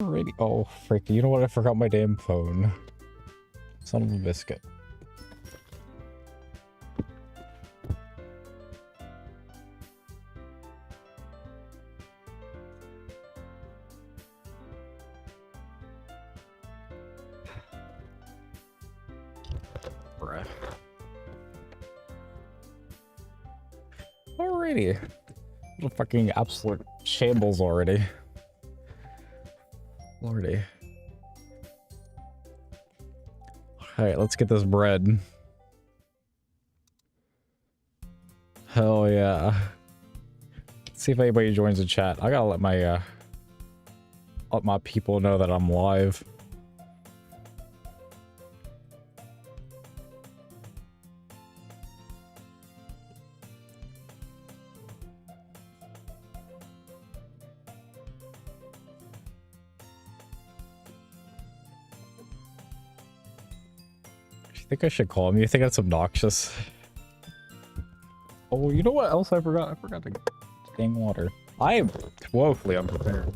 Alrighty. Oh, freak. You know what? I forgot my damn phone. Son of a biscuit. Bruh. Alrighty. What a fucking absolute shambles already. Lordy. Alright, let's get this bread. Hell yeah. Let's see if anybody joins the chat. I gotta let my people know that I'm live. I think I should call him. You think that's obnoxious? Oh, you know what else I forgot? I forgot to dang water. I am woefully unprepared.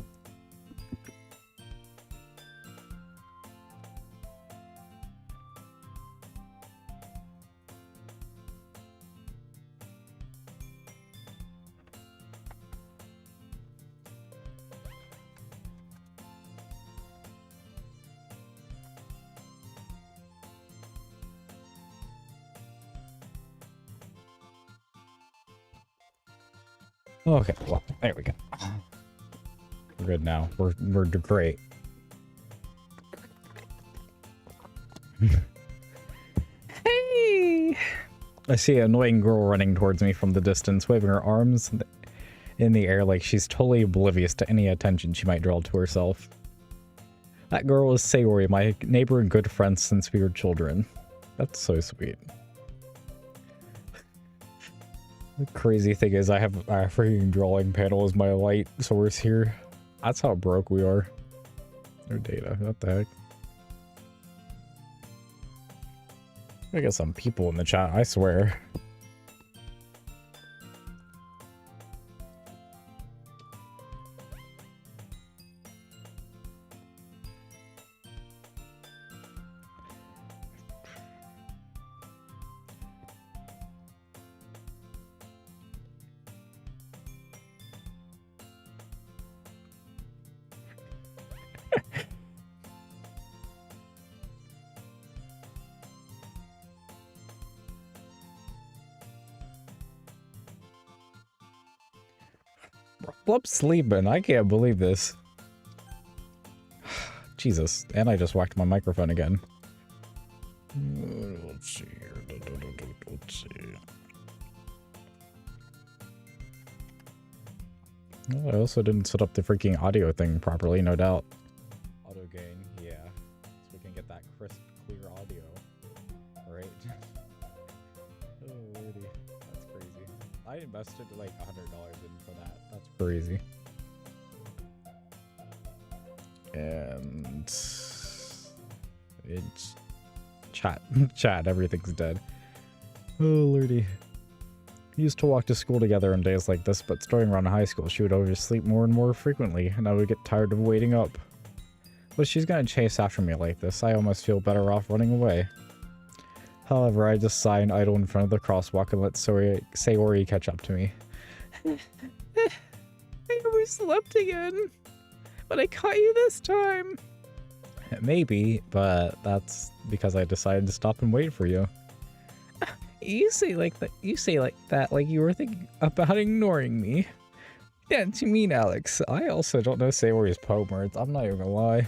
Okay, well, there we go. We're good now. We're great. Hey! I see an annoying girl running towards me from the distance, waving her arms in the air like she's totally oblivious to any attention she might draw to herself. That girl is Sayori, my neighbor and good friend since we were children. That's so sweet. The crazy thing is I have a freaking drawing panel as my light source here. That's how broke we are. No data. What the heck? I got some people in the chat, I swear. Blub's sleeping. I can't believe this. Jesus. And I just whacked my microphone again. Let's see here. Let's see. Oh, I also didn't set up the freaking audio thing properly, no doubt. Auto gain, yeah. So we can get that crisp, clear audio. Right? Oh, lordy. That's crazy. I invested like $100 in for that. That's crazy. And it's chat, everything's dead. Oh lordy. We used to walk to school together on days like this, but starting around high school she would oversleep more and more frequently, and I would get tired of waiting up. But she's gonna chase after me like this, I almost feel better off running away. However, I just sigh and idle in front of the crosswalk and let Sayori catch up to me. I overslept again. But I caught you this time. Maybe, but that's because I decided to stop and wait for you. You say like that like you were thinking about ignoring me. Yeah, what you mean, Alex? I also don't know Sayori's poem words. I'm not even gonna lie.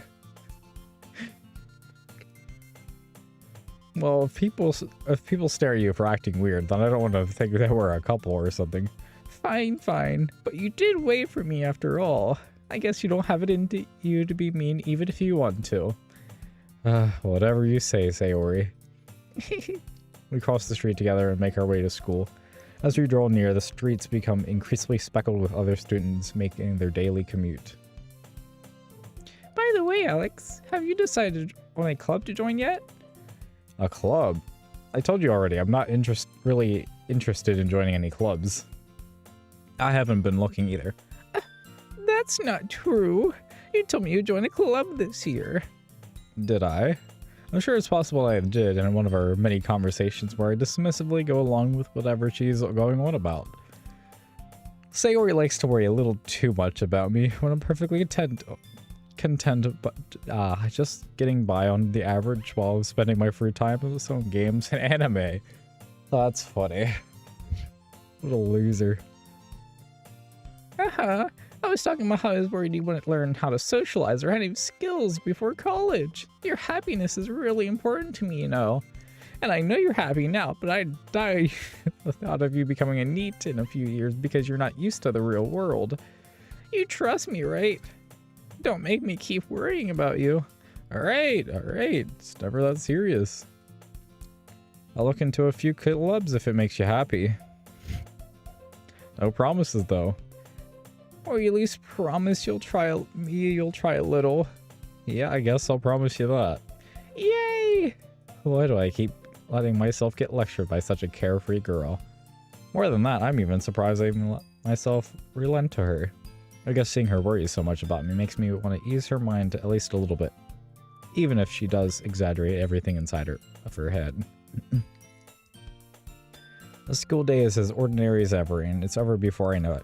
Well, if people stare at you for acting weird, then I don't want to think that we're a couple or something. Fine. But you did wait for me after all. I guess you don't have it in you to be mean even if you want to. Whatever you say, Sayori. We cross the street together and make our way to school. As we draw near, the streets become increasingly speckled with other students making their daily commute. By the way, Alex, have you decided on a club to join yet? A club? I told you already, I'm not really interested in joining any clubs. I haven't been looking either. That's not true. You told me you joined a club this year. Did I? I'm sure it's possible I did in one of our many conversations where I dismissively go along with whatever she's going on about. Sayori likes to worry a little too much about me when I'm perfectly content but just getting by on the average while spending my free time with some games and anime. That's funny. What a loser. I was talking about how I was worried you wouldn't learn how to socialize or any skills before college. Your happiness is really important to me, you know. And I know you're happy now, but I'd die the thought of you becoming a NEET in a few years because you're not used to the real world. You trust me, right? Don't make me keep worrying about you. Alright. It's never that serious. I'll look into a few clubs if it makes you happy. No promises, though. Or you at least promise you'll try a little. Yeah, I guess I'll promise you that. Yay! Why do I keep letting myself get lectured by such a carefree girl? More than that, I'm even surprised I even let myself relent to her. I guess seeing her worry so much about me makes me want to ease her mind at least a little bit. Even if she does exaggerate everything inside her head. The school day is as ordinary as ever, and it's over before I know it.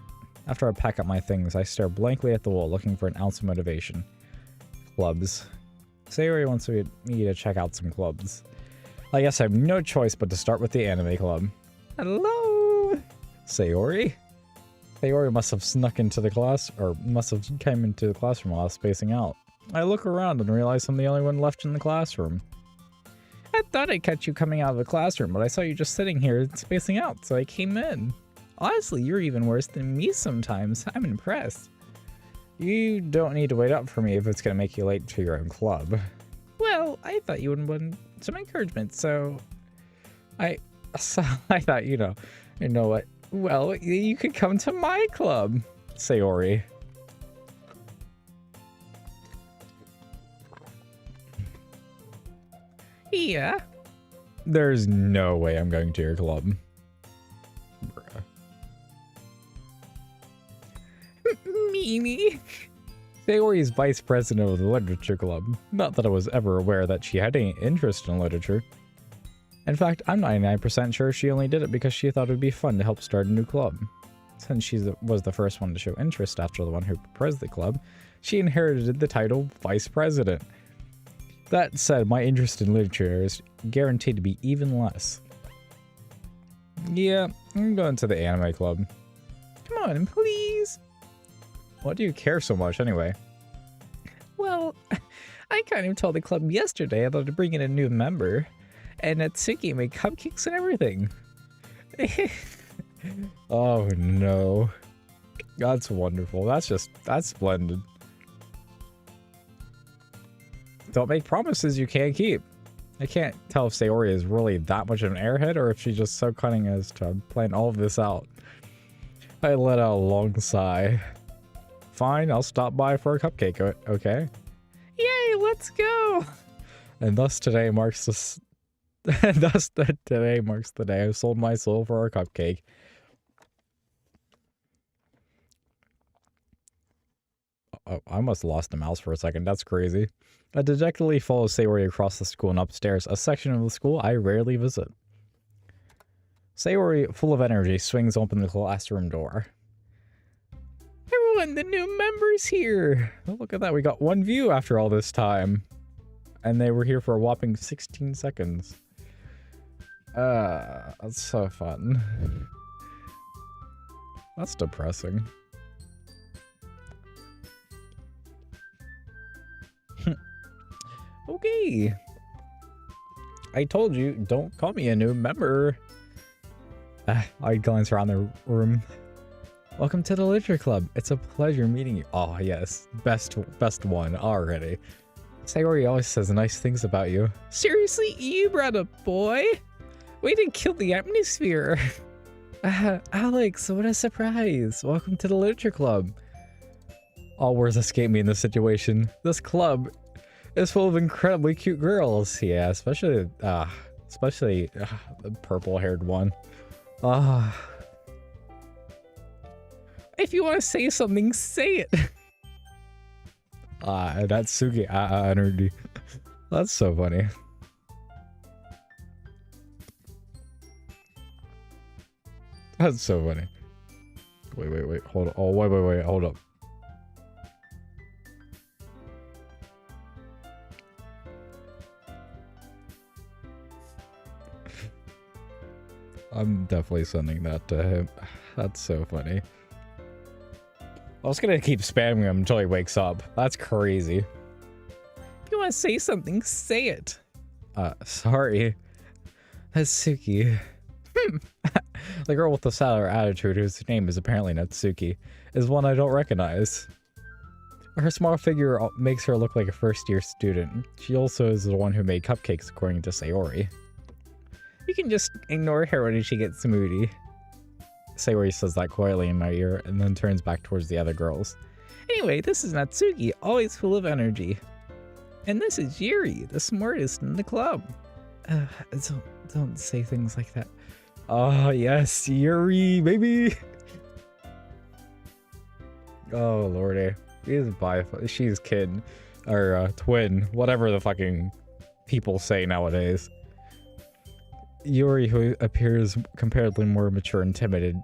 After I pack up my things, I stare blankly at the wall, looking for an ounce of motivation. Clubs. Sayori wants me to check out some clubs. I guess I have no choice but to start with the anime club. Hello! Sayori? Sayori must have snuck into the class, or must have come into the classroom while I was spacing out. I look around and realize I'm the only one left in the classroom. I thought I'd catch you coming out of the classroom, but I saw you just sitting here spacing out, so I came in. Honestly, you're even worse than me sometimes. I'm impressed. You don't need to wait up for me if it's going to make you late to your own club. Well, I thought you would want some encouragement, so I thought, you know what? Well, you could come to my club, Sayori. Yeah. There's no way I'm going to your club. Bruh. Mimi. Sayori is vice president of the literature club. Not that I was ever aware that she had any interest in literature. In fact, I'm 99% sure she only did it because she thought it would be fun to help start a new club. Since she was the first one to show interest after the one who proposed the club, she inherited the title vice president. That said, my interest in literature is guaranteed to be even less. Yeah, I'm going to the anime club. Come on, please. Why do you care so much anyway? Well, I kind of told the club yesterday about to bring in a new member. And Natsuki made cupcakes and everything. Oh no. That's wonderful. That's splendid. Don't make promises you can't keep. I can't tell if Sayori is really that much of an airhead or if she's just so cunning as to plan all of this out. I let out a long sigh. Fine, I'll stop by for a cupcake, okay? Yay, let's go! And thus today marks the day I sold my soul for a cupcake. Oh, I must have lost the mouse for a second. That's crazy. I dejectedly follow Sayori across the school and upstairs, a section of the school I rarely visit. Sayori, full of energy, swings open the classroom door. Everyone, the new member's here! Oh, look at that, we got one view after all this time. And they were here for a whopping 16 seconds. That's so fun. That's depressing. Okay. I told you, don't call me a new member. I glance around the room. Welcome to the literature club. It's a pleasure meeting you. Oh yes, best one already. Sayori always says nice things about you. Seriously, you brought a boy? Way to kill the atmosphere. Alex, what a surprise. Welcome to the literature club. All words escape me in this situation. This club is full of incredibly cute girls. Yeah, especially the purple-haired one. If you want to say something, say it. Natsuki energy. That's so funny. That's so funny. Wait, hold on. Oh, wait, hold up. I'm definitely sending that to him. That's so funny. I was gonna keep spamming him until he wakes up. That's crazy. If you want to say something, say it. Sorry. Natsuki. The girl with the sour attitude, whose name is apparently Natsuki, is one I don't recognize. Her small figure makes her look like a first-year student. She also is the one who made cupcakes, according to Sayori. You can just ignore her when she gets moody. Sayori says that quietly in my ear and then turns back towards the other girls. Anyway, this is Natsuki, always full of energy. And this is Yuri, the smartest in the club. Don't say things like that. Oh, yes, Yuri, baby. Oh, lordy. She's kid. Or twin. Whatever the fucking people say nowadays. Yuri, who appears comparatively more mature and timid,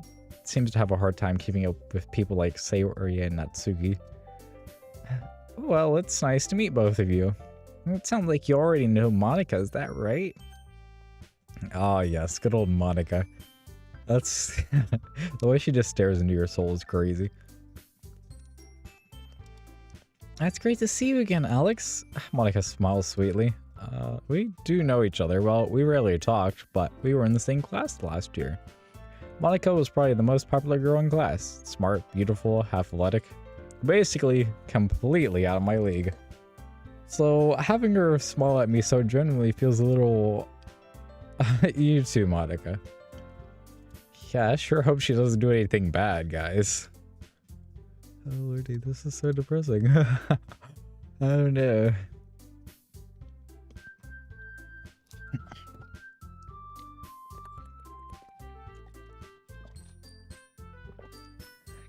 seems to have a hard time keeping up with people like Sayori and Natsuki. Well, it's nice to meet both of you. It sounds like you already know Monica, is that right? Oh yes, good old Monica. That's... the way she just stares into your soul is crazy. It's great to see you again, Alex. Monica smiles sweetly. We do know each other. Well, we rarely talked, but we were in the same class last year. Monica was probably the most popular girl in class. Smart, beautiful, athletic. Basically, completely out of my league. So, having her smile at me so genuinely feels a little... You too, Monica. Yeah, I sure hope she doesn't do anything bad, guys. Oh lordy, this is so depressing. Oh no.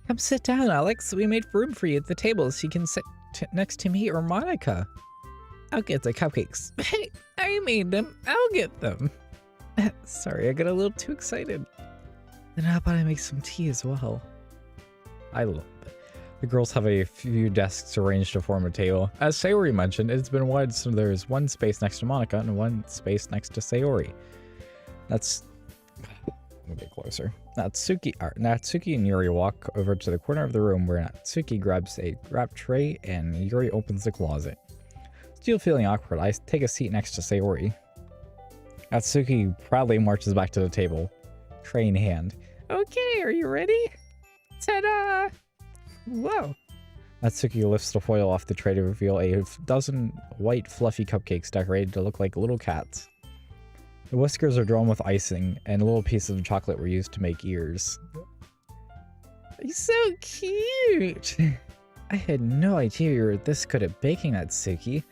Come sit down, Alex. We made room for you at the table so you can sit next to me or Monica. I'll get the cupcakes. Hey, I made them. I'll get them. Sorry, I got a little too excited. Then how about I make some tea as well? I love it. The girls have a few desks arranged to form a table. As Sayori mentioned, it's been wide, so there's one space next to Monica and one space next to Sayori. That's... Let me get closer. Natsuki and Yuri walk over to the corner of the room where Natsuki grabs a wrap tray and Yuri opens the closet. Still feeling awkward, I take a seat next to Sayori. Natsuki proudly marches back to the table, tray in hand. Okay, are you ready? Ta-da! Whoa! Natsuki lifts the foil off the tray to reveal a dozen white fluffy cupcakes decorated to look like little cats. The whiskers are drawn with icing, and little pieces of chocolate were used to make ears. You're so cute! I had no idea you were this good at baking, Natsuki.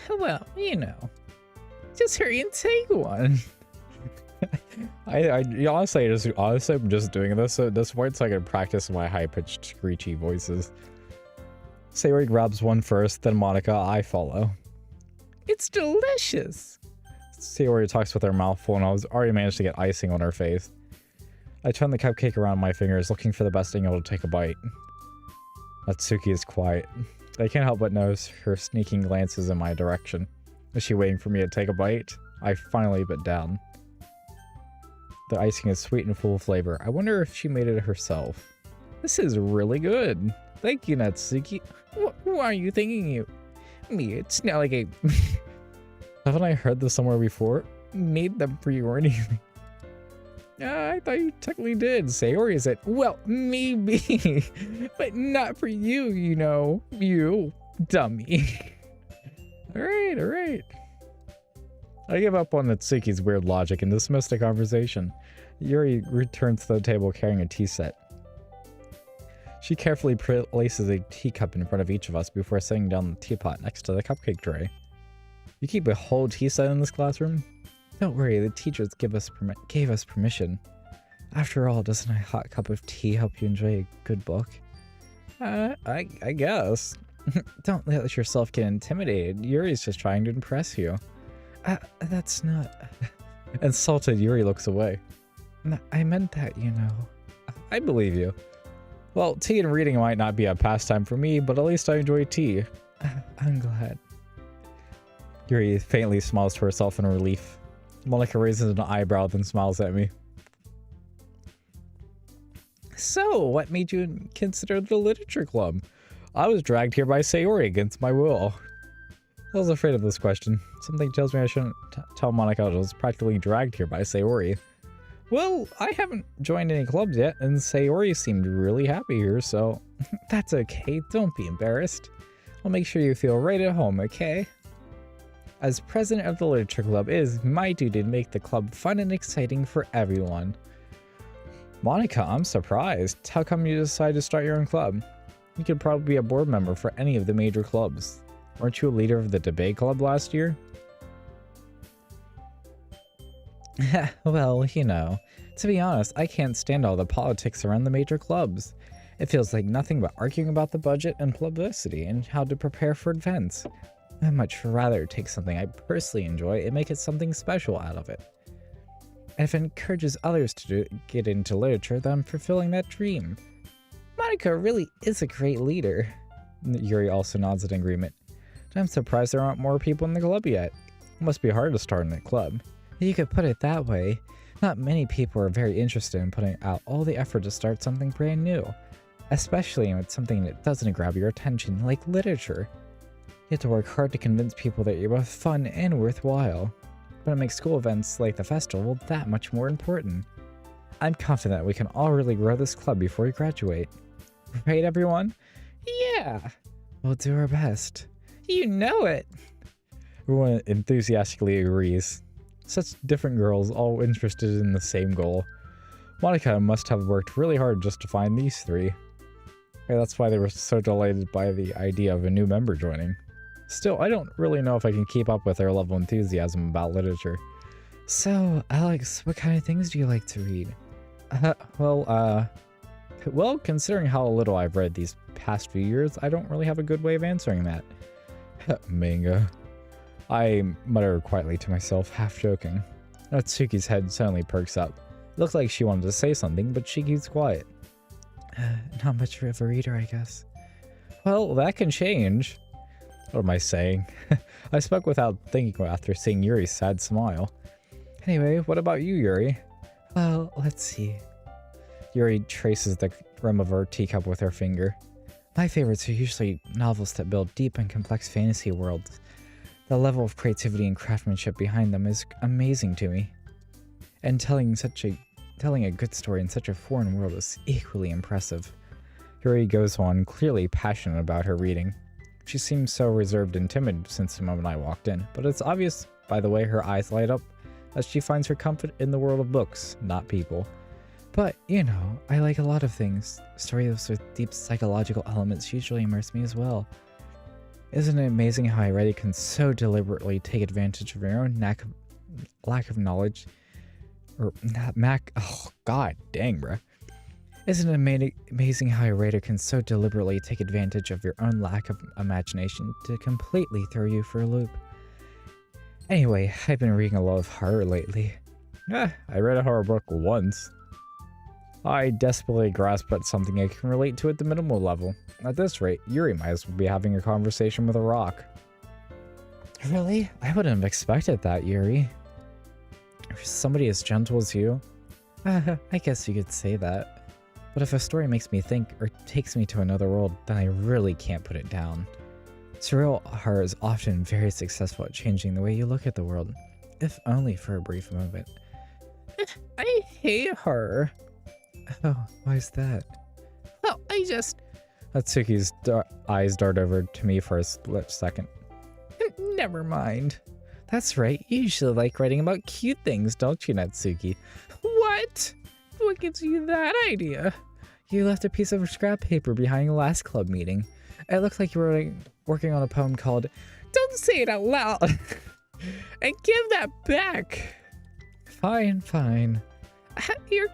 Well, you know. Just hurry and take one. Honestly, I'm just doing this at this point so I can practice my high-pitched, screechy voices. Sayori grabs one first, then Monica, I follow. It's delicious! Sayori talks with her mouth full and I was already managed to get icing on her face. I turn the cupcake around my fingers, looking for the best angle to take a bite. Natsuki is quiet. I can't help but notice her sneaking glances in my direction. Is she waiting for me to take a bite? I finally bit down. The icing is sweet and full of flavor. I wonder if she made it herself. This is really good. Thank you, Natsuki. Why are you thanking you? Me, it's not like I... Haven't I heard this somewhere before? Made them for you or anything? I thought you technically did. Sayori said, well, maybe, but not for you, you know. You dummy. Alright. I give up on Natsuki's weird logic and dismiss the conversation. Yuri returns to the table carrying a tea set. She carefully places a teacup in front of each of us before setting down the teapot next to the cupcake tray. You keep a whole tea set in this classroom? Don't worry, the teachers gave us permission. After all, doesn't a hot cup of tea help you enjoy a good book? I guess. Don't let yourself get intimidated. Yuri's just trying to impress you. That's not... Insulted, Yuri looks away. No, I meant that, you know. I believe you. Well, tea and reading might not be a pastime for me, but at least I enjoy tea. I'm glad. Yuri faintly smiles to herself in relief. Monica raises an eyebrow, then smiles at me. So, what made you consider the literature club? I was dragged here by Sayori against my will. I was afraid of this question. Something tells me I shouldn't tell Monica I was practically dragged here by Sayori. Well, I haven't joined any clubs yet, and Sayori seemed really happy here, so... That's okay, don't be embarrassed. I'll make sure you feel right at home, okay? As president of the literature club, it is my duty to make the club fun and exciting for everyone. Monica, I'm surprised. How come you decided to start your own club? You could probably be a board member for any of the major clubs. Weren't you a leader of the debate club last year? Well, you know, to be honest, I can't stand all the politics around the major clubs. It feels like nothing but arguing about the budget and publicity and how to prepare for events. I'd much rather take something I personally enjoy and make it something special out of it. And if it encourages others to get into literature, then I'm fulfilling that dream. Monica really is a great leader. Yuri also nods in agreement. I'm surprised there aren't more people in the club yet. It must be hard to start in a club. You could put it that way. Not many people are very interested in putting out all the effort to start something brand new, especially with something that doesn't grab your attention, like literature. You have to work hard to convince people that you're both fun and worthwhile, but it makes school events like the festival that much more important. I'm confident we can all really grow this club before we graduate. Right, everyone? Yeah! We'll do our best. You know it! Everyone enthusiastically agrees. Such different girls, all interested in the same goal. Monica must have worked really hard just to find these three. Okay, that's why they were so delighted by the idea of a new member joining. Still, I don't really know if I can keep up with their level of enthusiasm about literature. So, Alex, what kind of things do you like to read? Well, considering how little I've read these past few years, I don't really have a good way of answering that. Manga. I mutter quietly to myself, half joking. Natsuki's head suddenly perks up. It looks like she wanted to say something, but she keeps quiet. Not much of a reader, I guess. Well, that can change. What am I saying? I spoke without thinking after seeing Yuri's sad smile. Anyway, what about you, Yuri? Well, let's see. Yuri traces the rim of her teacup with her finger. My favorites are usually novels that build deep and complex fantasy worlds. The level of creativity and craftsmanship behind them is amazing to me. And telling a good story in such a foreign world is equally impressive. Yuri goes on, clearly passionate about her reading. She seems so reserved and timid since the moment I walked in, but it's obvious by the way her eyes light up as she finds her comfort in the world of books, not people. But, you know, I like a lot of things. Stories with deep psychological elements usually immerse me as well. Isn't it amazing how a writer can so deliberately take advantage of your own lack of knowledge? Oh, god dang, bruh. Isn't it amazing how a writer can so deliberately take advantage of your own lack of imagination to completely throw you for a loop? Anyway, I've been reading a lot of horror lately. I read a horror book once. I desperately grasp at something I can relate to at the minimal level. At this rate, Yuri might as well be having a conversation with a rock. Really? I wouldn't have expected that, Yuri. For somebody as gentle as you? I guess you could say that. But if a story makes me think or takes me to another world, then I really can't put it down. Surreal horror is often very successful at changing the way you look at the world, if only for a brief moment. I hate horror. Oh, why is that? Well, Natsuki's eyes dart over to me for a split second. Never mind. That's right, you usually like writing about cute things, don't you, Natsuki? What? What gives you that idea? You left a piece of scrap paper behind the last club meeting. It looked like you were working on a poem called Don't Say It Out Loud! And give that back! Fine. Your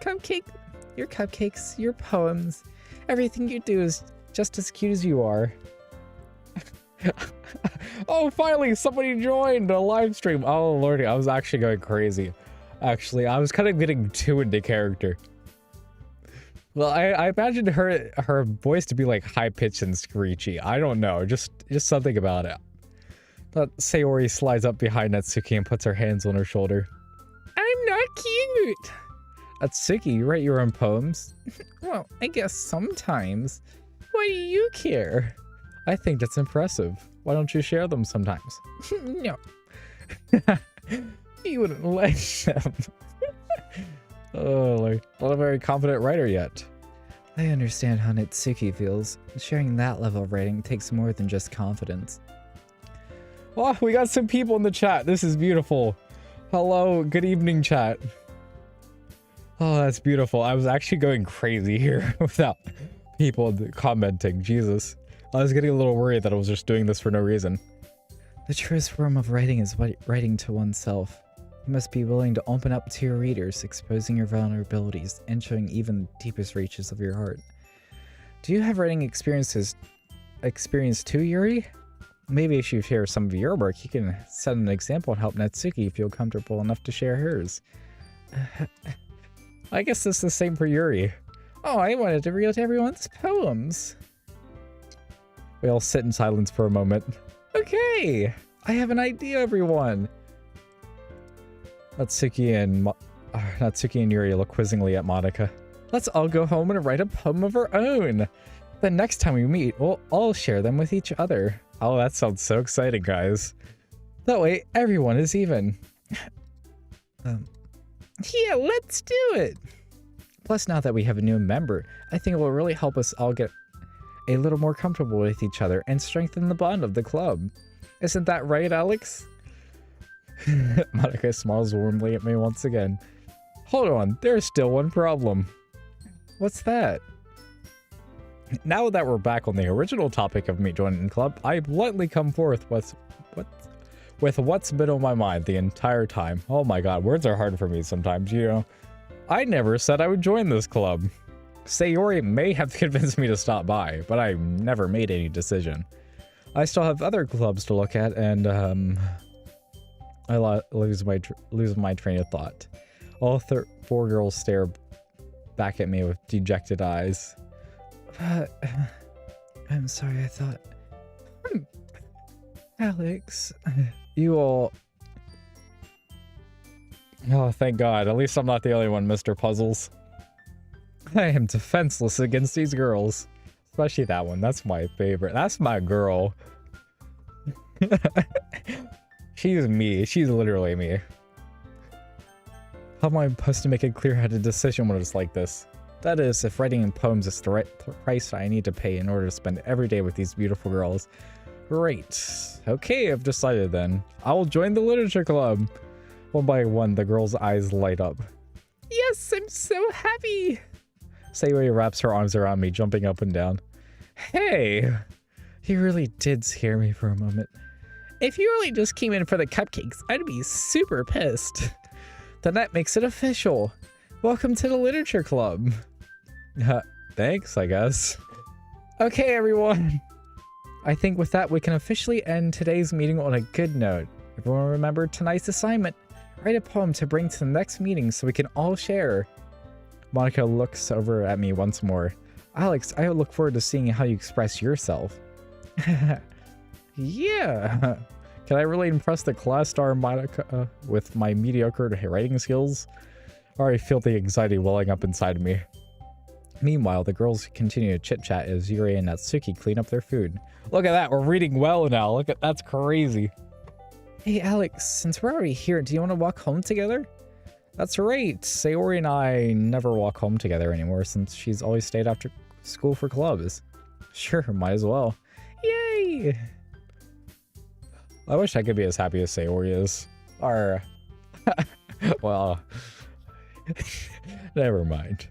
cupcakes, your poems, everything you do is just as cute as you are. Oh, finally, somebody joined a live stream. Oh, lordy, I was actually going crazy. Actually, I was kind of getting too into character. Well, I imagined her voice to be like high-pitched and screechy. I don't know, just something about it. But Sayori slides up behind Natsuki and puts her hands on her shoulder. I'm not cute. Natsuki, you write your own poems? Well, I guess sometimes. Why do you care? I think that's impressive. Why don't you share them sometimes? No. You wouldn't like them. Oh, like, not a very confident writer yet. I understand how Natsuki feels. Sharing that level of writing takes more than just confidence. Oh, we got some people in the chat. This is beautiful. Hello, good evening, chat. Oh, that's beautiful. I was actually going crazy here without people commenting. Jesus. I was getting a little worried that I was just doing this for no reason. The truest form of writing is writing to oneself. You must be willing to open up to your readers, exposing your vulnerabilities, and showing even the deepest reaches of your heart. Do you have writing experience too, Yuri? Maybe if you share some of your work, you can set an example and help Natsuki feel comfortable enough to share hers. I guess it's the same for Yuri. Oh, I wanted to read everyone's poems. We all sit in silence for a moment. Okay, I have an idea, everyone. Natsuki and Yuri look quizzingly at Monica. Let's all go home and write a poem of our own. The next time we meet, we'll all share them with each other. Oh, that sounds so exciting, guys. That way, everyone is even. Yeah, let's do it. Plus, now that we have a new member, I think it will really help us all get a little more comfortable with each other and strengthen the bond of the club. Isn't that right, Alex? Monica smiles warmly at me once again. Hold on, there's still one problem. What's that? Now that we're back on the original topic of me joining the club, I bluntly come forth with what's been on my mind the entire time. Oh my god, words are hard for me sometimes, you know. I never said I would join this club. Sayori may have convinced me to stop by, but I never made any decision. I still have other clubs to look at, and I lose my train of thought. All four girls stare back at me with dejected eyes. I'm sorry, I thought... Alex, you all... Oh, thank God. At least I'm not the only one, Mr. Puzzles. I am defenseless against these girls. Especially that one. That's my favorite. That's my girl. She's me. She's literally me. How am I supposed to make a clear-headed decision when it's like this? That is, if writing in poems is the right price I need to pay in order to spend every day with these beautiful girls. Great. Okay, I've decided then. I will join the literature club. One by one, the girl's eyes light up. Yes, I'm so happy. Sayori wraps her arms around me, jumping up and down. Hey, you really did scare me for a moment. If you really just came in for the cupcakes, I'd be super pissed. Then that makes it official. Welcome to the literature club. Thanks, I guess. Okay, everyone. I think with that, we can officially end today's meeting on a good note. Everyone remember tonight's assignment. Write a poem to bring to the next meeting so we can all share. Monica looks over at me once more. Alex, I look forward to seeing how you express yourself. Yeah. Can I really impress the class star Monica with my mediocre writing skills? I already feel the anxiety welling up inside me. Meanwhile, the girls continue to chit-chat as Yuri and Natsuki clean up their food. Look at that, we're reading well now. Look at that's crazy. Hey Alex, since we're already here, do you want to walk home together? That's right. Sayori and I never walk home together anymore since she's always stayed after school for clubs. Sure, might as well. Yay! I wish I could be as happy as Sayori is. Or, well, never mind.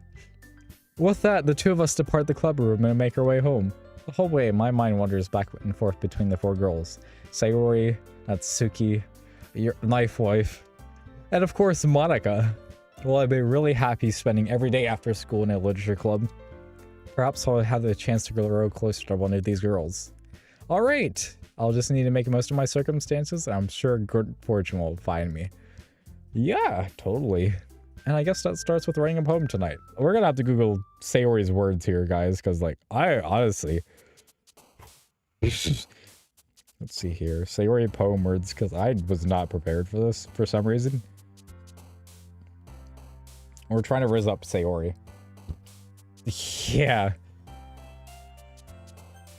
With that, the two of us depart the club room and make our way home. The whole way, my mind wanders back and forth between the four girls. Sayori, Natsuki, your knife wife, and of course Monica. Well, I'd be really happy spending every day after school in a literature club. Perhaps I'll have the chance to grow closer to one of these girls. Alright, I'll just need to make most of my circumstances. I'm sure good fortune will find me. Yeah, totally. And I guess that starts with writing a poem tonight. We're gonna have to Google Sayori's words here, guys, because, like, I honestly... Let's see here. Sayori poem words, because I was not prepared for this for some reason. We're trying to riz up Sayori. Yeah.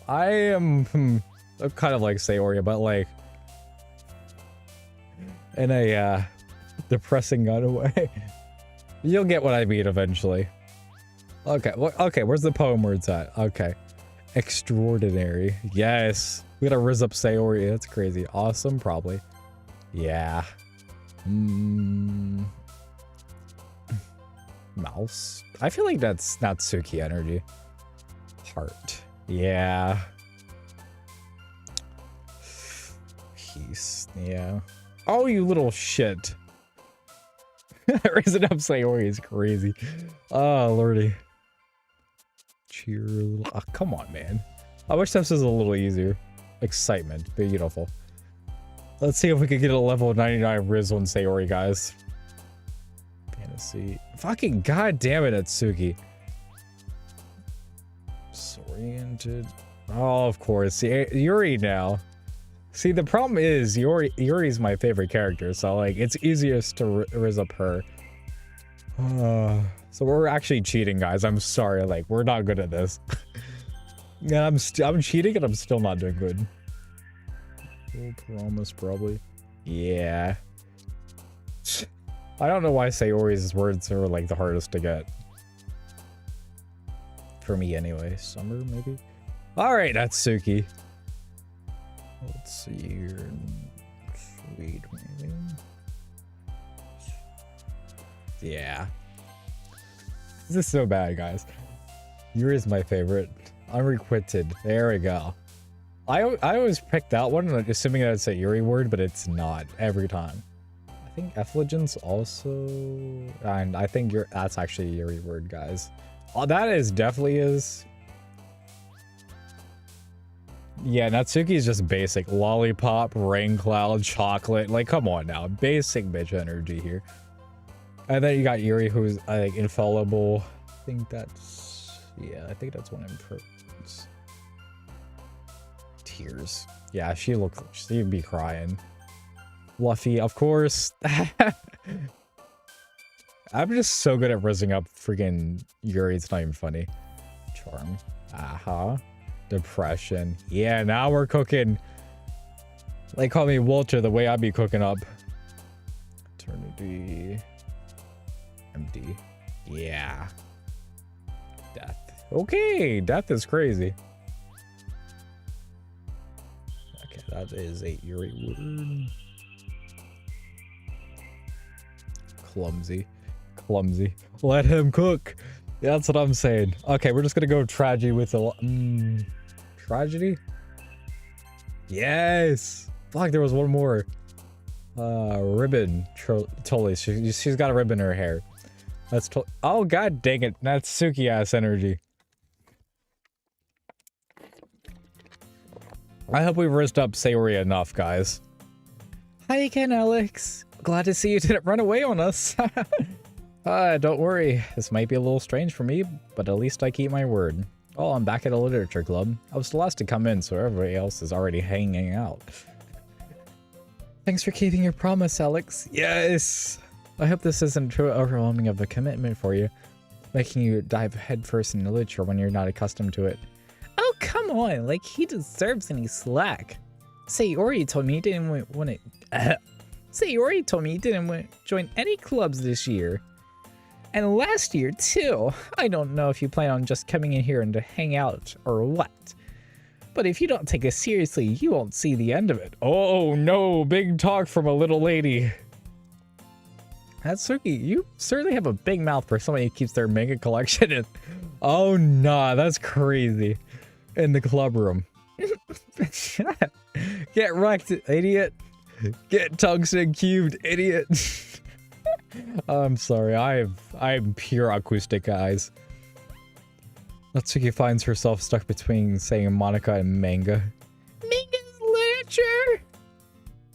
I am I'm kind of like Sayori, but, like, in a depressing kind of way. You'll get what I mean eventually. Okay, okay, where's the poem words at? Okay. Extraordinary. Yes. We gotta riz up Sayori. That's crazy. Awesome, probably. Yeah. Mouse. I feel like that's Natsuki energy. Heart. Yeah. Peace. Yeah. Oh, you little shit. Raising up Sayori is crazy. Oh, lordy. Cheer. Oh, come on, man. I wish this was a little easier. Excitement. Beautiful. Let's see if we can get a level 99 Riz on Sayori, guys. Fantasy. Fucking goddamn it, Atsuki. Disoriented. Oh, of course. See, Yuri now. See, the problem is Yuri's my favorite character, so, like, it's easiest to riz up her. So we're actually cheating, guys. I'm sorry. Like, we're not good at this. Yeah, I'm cheating and I'm still not doing good. Full promise, probably. Yeah. I don't know why Sayori's words are, like, the hardest to get. For me, anyway. Summer, maybe? Alright, Natsuki. Let's see here. Sweet, maybe? Yeah. This is so bad, guys. Yuri is my favorite. Unrequited. There we go. I always pick that one, assuming that it's a Yuri word, but it's not every time. I think effulgence also, and I think that's actually a Yuri word, guys. Oh, that is definitely is. Yeah, Natsuki is just basic. Lollipop, rain cloud, chocolate. Like, come on now. Basic bitch energy here. And then you got Yuri, who's, like, infallible. I think that's... Yeah, I think that's one improvements. Tears. Yeah, she'd be crying. Fluffy, of course. I'm just so good at rizzing up freaking Yuri. It's not even funny. Charm. Aha. Depression. Yeah, now we're cooking. They call me Walter the way I be cooking up. Eternity. Empty. Yeah. Death. Okay, death is crazy. Okay, that is a Yuri word. Clumsy. Clumsy. Let him cook. Yeah, that's what I'm saying. Okay, we're just gonna go tragedy with a... tragedy? Yes! Fuck, there was one more. Ribbon. Totally. She's got a ribbon in her hair. That's oh, god dang it. Natsuki ass energy. I hope we've rizzed up Sayori enough, guys. Hi again, Alex. Glad to see you didn't run away on us. Don't worry. This might be a little strange for me, but at least I keep my word. Oh, I'm back at a literature club. I was the last to come in, so everybody else is already hanging out. Thanks for keeping your promise, Alex. Yes! I hope this isn't too overwhelming of a commitment for you, making you dive headfirst in literature when you're not accustomed to it. Oh, come on! Like, he deserves any slack. Sayori told me he didn't want to... Sayori told me he didn't want to join any clubs this year. And last year, too. I don't know if you plan on just coming in here and to hang out or what. But if you don't take it seriously, you won't see the end of it. Oh, no. Big talk from a little lady. Natsuki, you certainly have a big mouth for somebody who keeps their manga collection in. Oh, nah. That's crazy. In the club room. Get wrecked, idiot. Get tungsten cubed, idiot. I'm sorry, I'm pure acoustic, guys. Natsuki finds herself stuck between saying Monica and manga. Manga's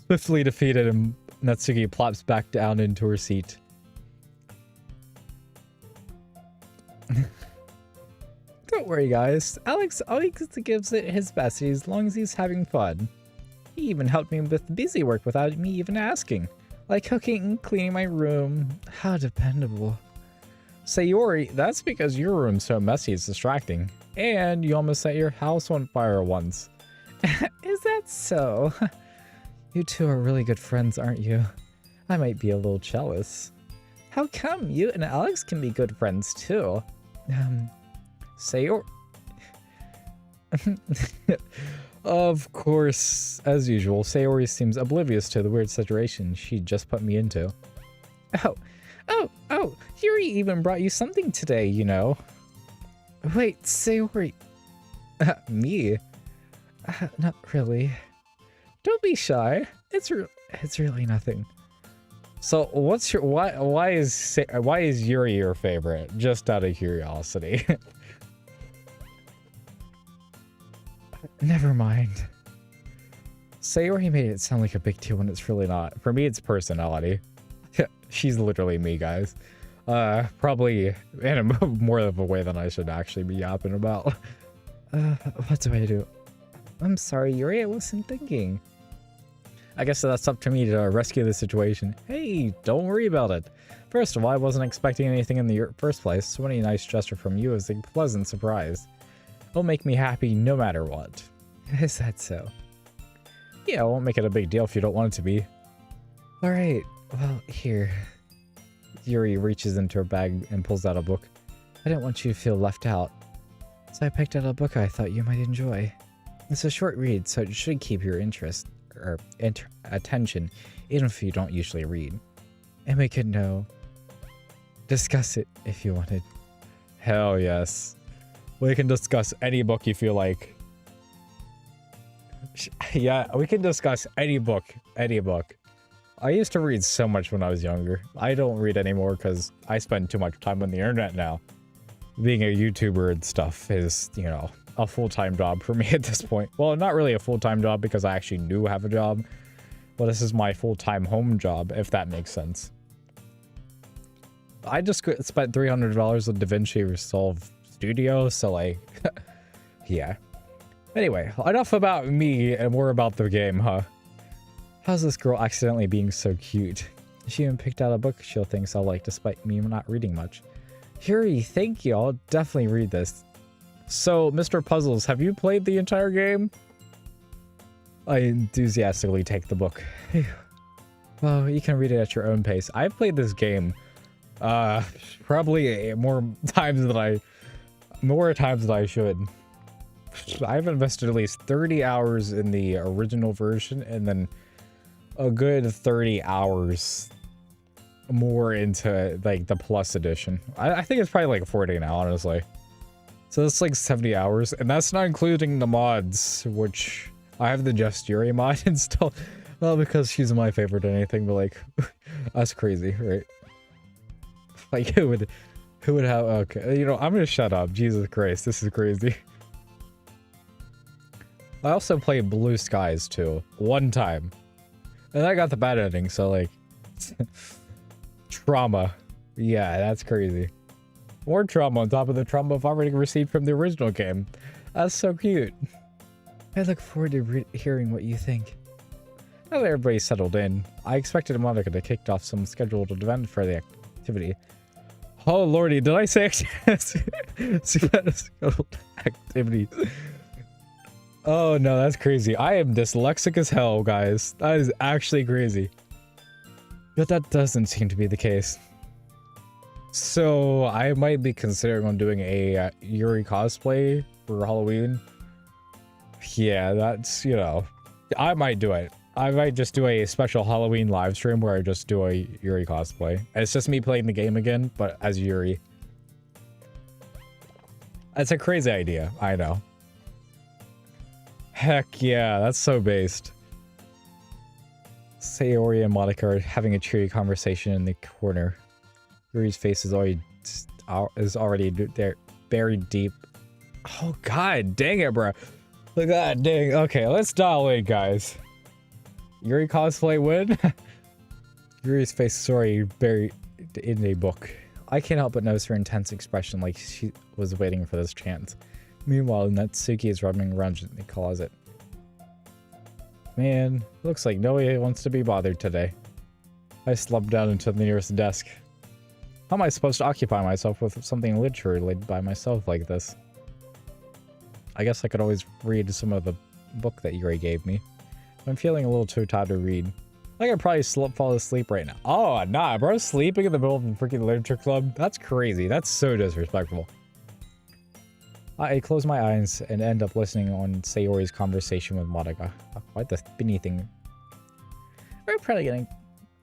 Swiftly defeated, and Natsuki plops back down into her seat. Don't worry, guys. Alex always gives it his best as long as he's having fun. He even helped me with busy work without me even asking. Like cooking and cleaning my room. How dependable. Sayori, that's because your room's so messy it's distracting. And you almost set your house on fire once. Is that so? You two are really good friends, aren't you? I might be a little jealous. How come you and Alex can be good friends too? Sayori... Of course, as usual, Sayori seems oblivious to the weird situation she just put me into. Oh, Yuri even brought you something today, you know. Wait, Sayori... me? Not really. Don't be shy. It's really nothing. So what's your... Why is Yuri your favorite? Just out of curiosity. Never mind. Sayori made it sound like a big deal when it's really not. For me, it's personality. She's literally me, guys. Probably in a more of a way than I should actually be yapping about. What do I do? I'm sorry, Yuri, I wasn't thinking. I guess that's up to me to rescue the situation. Hey, don't worry about it. First of all, I wasn't expecting anything in the first place, so any nice gesture from you is a pleasant surprise. It'll make me happy no matter what. Is that so? Yeah, it won't make it a big deal if you don't want it to be. Alright, well, here. Yuri reaches into her bag and pulls out a book. I didn't want you to feel left out, so I picked out a book I thought you might enjoy. It's a short read, so it should keep your interest, or attention, even if you don't usually read. And we could discuss it if you wanted. Hell yes. We can discuss any book you feel like. Yeah, we can discuss any book. Any book. I used to read so much when I was younger. I don't read anymore because I spend too much time on the internet now. Being a YouTuber and stuff is, you know, a full-time job for me at this point. Well, not really a full-time job because I actually do have a job. But this is my full-time home job, if that makes sense. I just spent $300 on DaVinci Resolve Studio, so like, yeah. Anyway, enough about me and more about the game, huh? How's this girl accidentally being so cute? She even picked out a book she'll think I'll like despite me not reading much. Yuri, thank you, I'll definitely read this. So, Mr. Puzzles, have you played the entire game? I enthusiastically take the book. Well, you can read it at your own pace. I've played this game, probably more times than I should. I've invested at least 30 hours in the original version and then a good 30 hours more into like the plus edition. I think it's probably like 40 now, honestly. So that's like 70 hours, and that's not including the mods, which I have the Just Yuri mod installed. Not because she's my favorite or anything, but like, that's crazy, right? Like, who would have, okay, you know, I'm gonna shut up. Jesus Christ, this is crazy. I also played Blue Skies too, one time. And I got the bad ending, so like, trauma. Yeah, that's crazy. More trauma on top of the trauma I've already received from the original game. That's so cute. I look forward to hearing what you think. Now that everybody's settled in, I expected Monica to kick off some scheduled event for the activity. Oh lordy, did I say scheduled activities? Oh no, that's crazy. I am dyslexic as hell, guys. That is actually crazy. But that doesn't seem to be the case. So I might be considering on doing a Yuri cosplay for Halloween. Yeah, that's, you know, I might do it. I might just do a special Halloween live stream where I just do a Yuri cosplay. It's just me playing the game again, but as Yuri. That's a crazy idea, I know. Heck yeah, that's so based. Sayori and Monica are having a cheery conversation in the corner. Yuri's face is already there, buried deep. Oh god, dang it, bro. Look at that, dang. Okay, let's dial in, guys. Yuri cosplay win? Yuri's face sorry buried in a book. I can't help but notice her intense expression like she was waiting for this chance. Meanwhile, Natsuki is running around in the closet. Man, looks like nobody wants to be bothered today. I slumped down into the nearest desk. How am I supposed to occupy myself with something literally by myself like this? I guess I could always read some of the book that Yuri gave me. I'm feeling a little too tired to read. I could probably fall asleep right now. Oh, nah, bro, sleeping in the middle of a freaking literature club? That's crazy. That's so disrespectful. I close my eyes and end up listening on Sayori's conversation with Madoka. Quite the spinny thing. We're probably gonna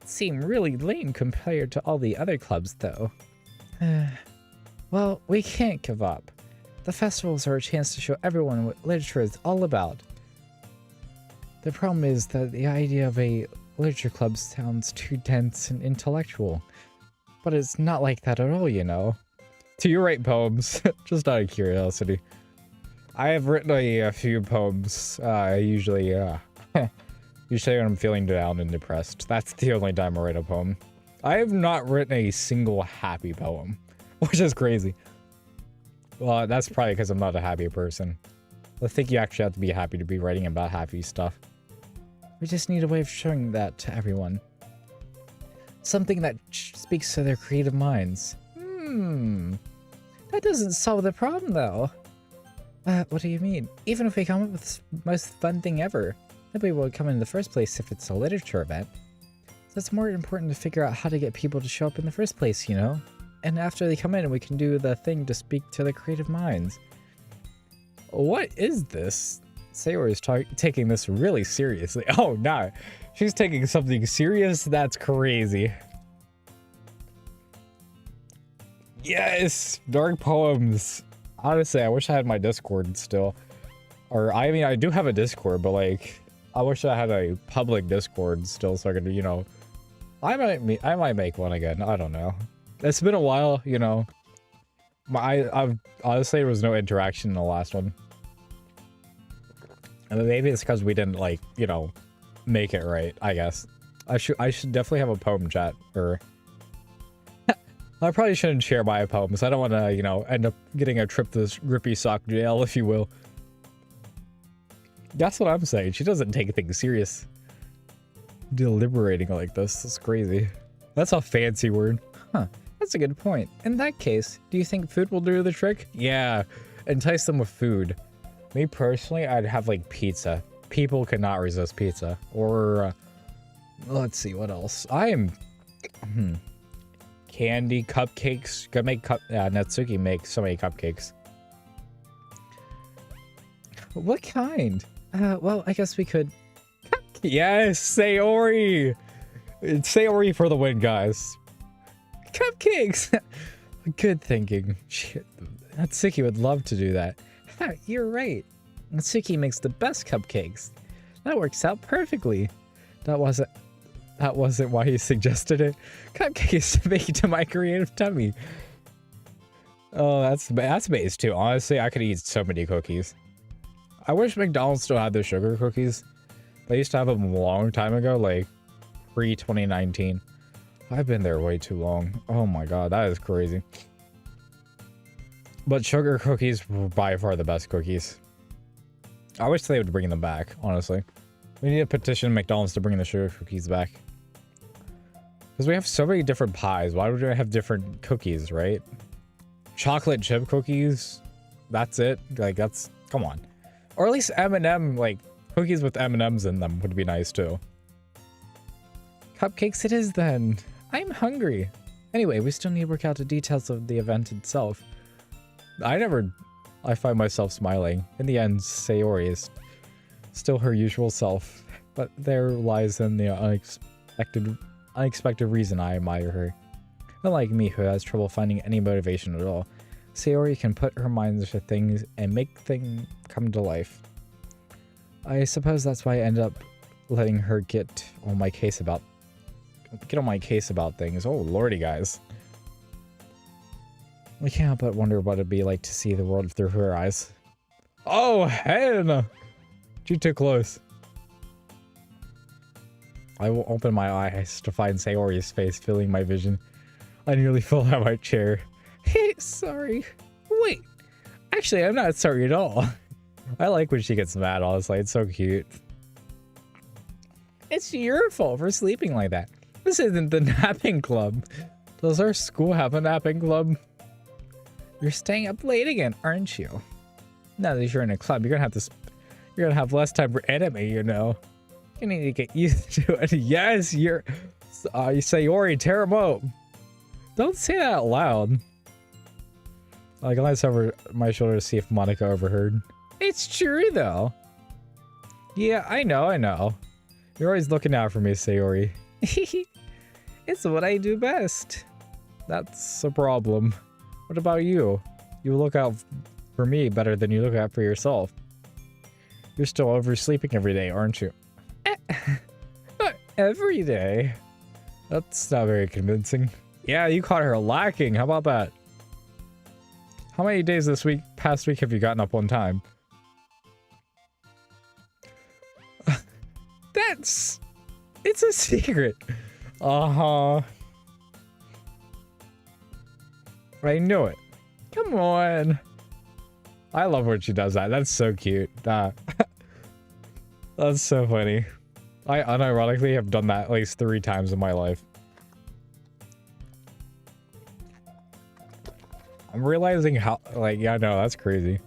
seem really lame compared to all the other clubs, though. Well, we can't give up. The festivals are a chance to show everyone what literature is all about. The problem is that the idea of a literature club sounds too dense and intellectual. But it's not like that at all, you know. Do you write poems? Just out of curiosity. I have written a few poems, usually when I'm feeling down and depressed. That's the only time I write a poem. I have not written a single happy poem, which is crazy. Well, that's probably because I'm not a happy person. I think you actually have to be happy to be writing about happy stuff. We just need a way of showing that to everyone. Something that speaks to their creative minds. That doesn't solve the problem, though. What do you mean? Even if we come up with the most fun thing ever, nobody will come in the first place if it's a literature event. So it's more important to figure out how to get people to show up in the first place, you know? And after they come in, we can do the thing to speak to their creative minds. What is this? Sayori is taking this really seriously. Oh, no. She's taking something serious? That's crazy. Yes! Dark poems. Honestly, I wish I had my Discord still. Or, I mean, I do have a Discord, but, like, I wish I had a public Discord still so I could, you know... I might make one again. I don't know. It's been a while, you know. I've honestly, there was no interaction in the last one. And maybe it's because we didn't, like, you know, make it right, I guess. I should definitely have a poem chat, or... I probably shouldn't share my poems. I don't want to, you know, end up getting a trip to this grippy sock jail, if you will. That's what I'm saying. She doesn't take things serious. Deliberating like this is crazy. That's a fancy word. Huh. That's a good point. In that case, do you think food will do the trick? Yeah. Entice them with food. Me personally, I'd have like pizza. People cannot resist pizza. Or, let's see, what else? I am... Candy, cupcakes. Gotta make Natsuki makes so many cupcakes. What kind? Well, I guess we could... Yes, Sayori! It's Sayori for the win, guys. Cupcakes! Good thinking. Shit, Natsuki would love to do that. You're right. Natsuki makes the best cupcakes. That works out perfectly. That wasn't why he suggested it. Cupcakes baked to my creative tummy. Oh, that's base too. Honestly, I could eat so many cookies. I wish McDonald's still had the sugar cookies. They used to have them a long time ago, like pre-2019. I've been there way too long. Oh my god, that is crazy. But sugar cookies were by far the best cookies. I wish they would bring them back, honestly. We need to petition McDonald's to bring the sugar cookies back. Because we have so many different pies. Why would we have different cookies, right? Chocolate chip cookies. That's it. Like, that's... Come on. Or at least M&M, like, cookies with M&Ms in them would be nice, too. Cupcakes it is, then. I'm hungry. Anyway, we still need to work out the details of the event itself. I find myself smiling. In the end, Sayori is still her usual self. But there lies in the unexpected reason I admire her. Unlike me, who has trouble finding any motivation at all, Sayori can put her mind to things and make things come to life. I suppose that's why I end up letting her get on my case about things. Oh lordy, guys. I can't help but wonder what it'd be like to see the world through her eyes. Oh, Hannah! You're too close. I will open my eyes to find Sayori's face filling my vision. I nearly fell out of my chair. Hey, sorry. Wait. Actually, I'm not sorry at all. I like when she gets mad, honestly. It's so cute. It's your fault for sleeping like that. This isn't the napping club. Does our school have a napping club? You're staying up late again, aren't you? Now that you're in a club, you're gonna have less time for anime, you know. You need to get used to it. Yes, you're Sayori, tear him up. Don't say that out loud. I glanced over my shoulder to see if Monica overheard. It's true though. Yeah, I know. You're always looking out for me, Sayori. It's what I do best. That's a problem. What about you? You look out for me better than you look out for yourself. You're still oversleeping every day, aren't you? Not every day. That's not very convincing. Yeah, you caught her lacking. How about that? How many days past week have you gotten up on time? It's a secret. Uh-huh. I knew it. Come on. I love when she does that. That's so cute. That's so funny. I unironically have done that at least 3 times in my life. I'm realizing how, yeah, no, that's crazy.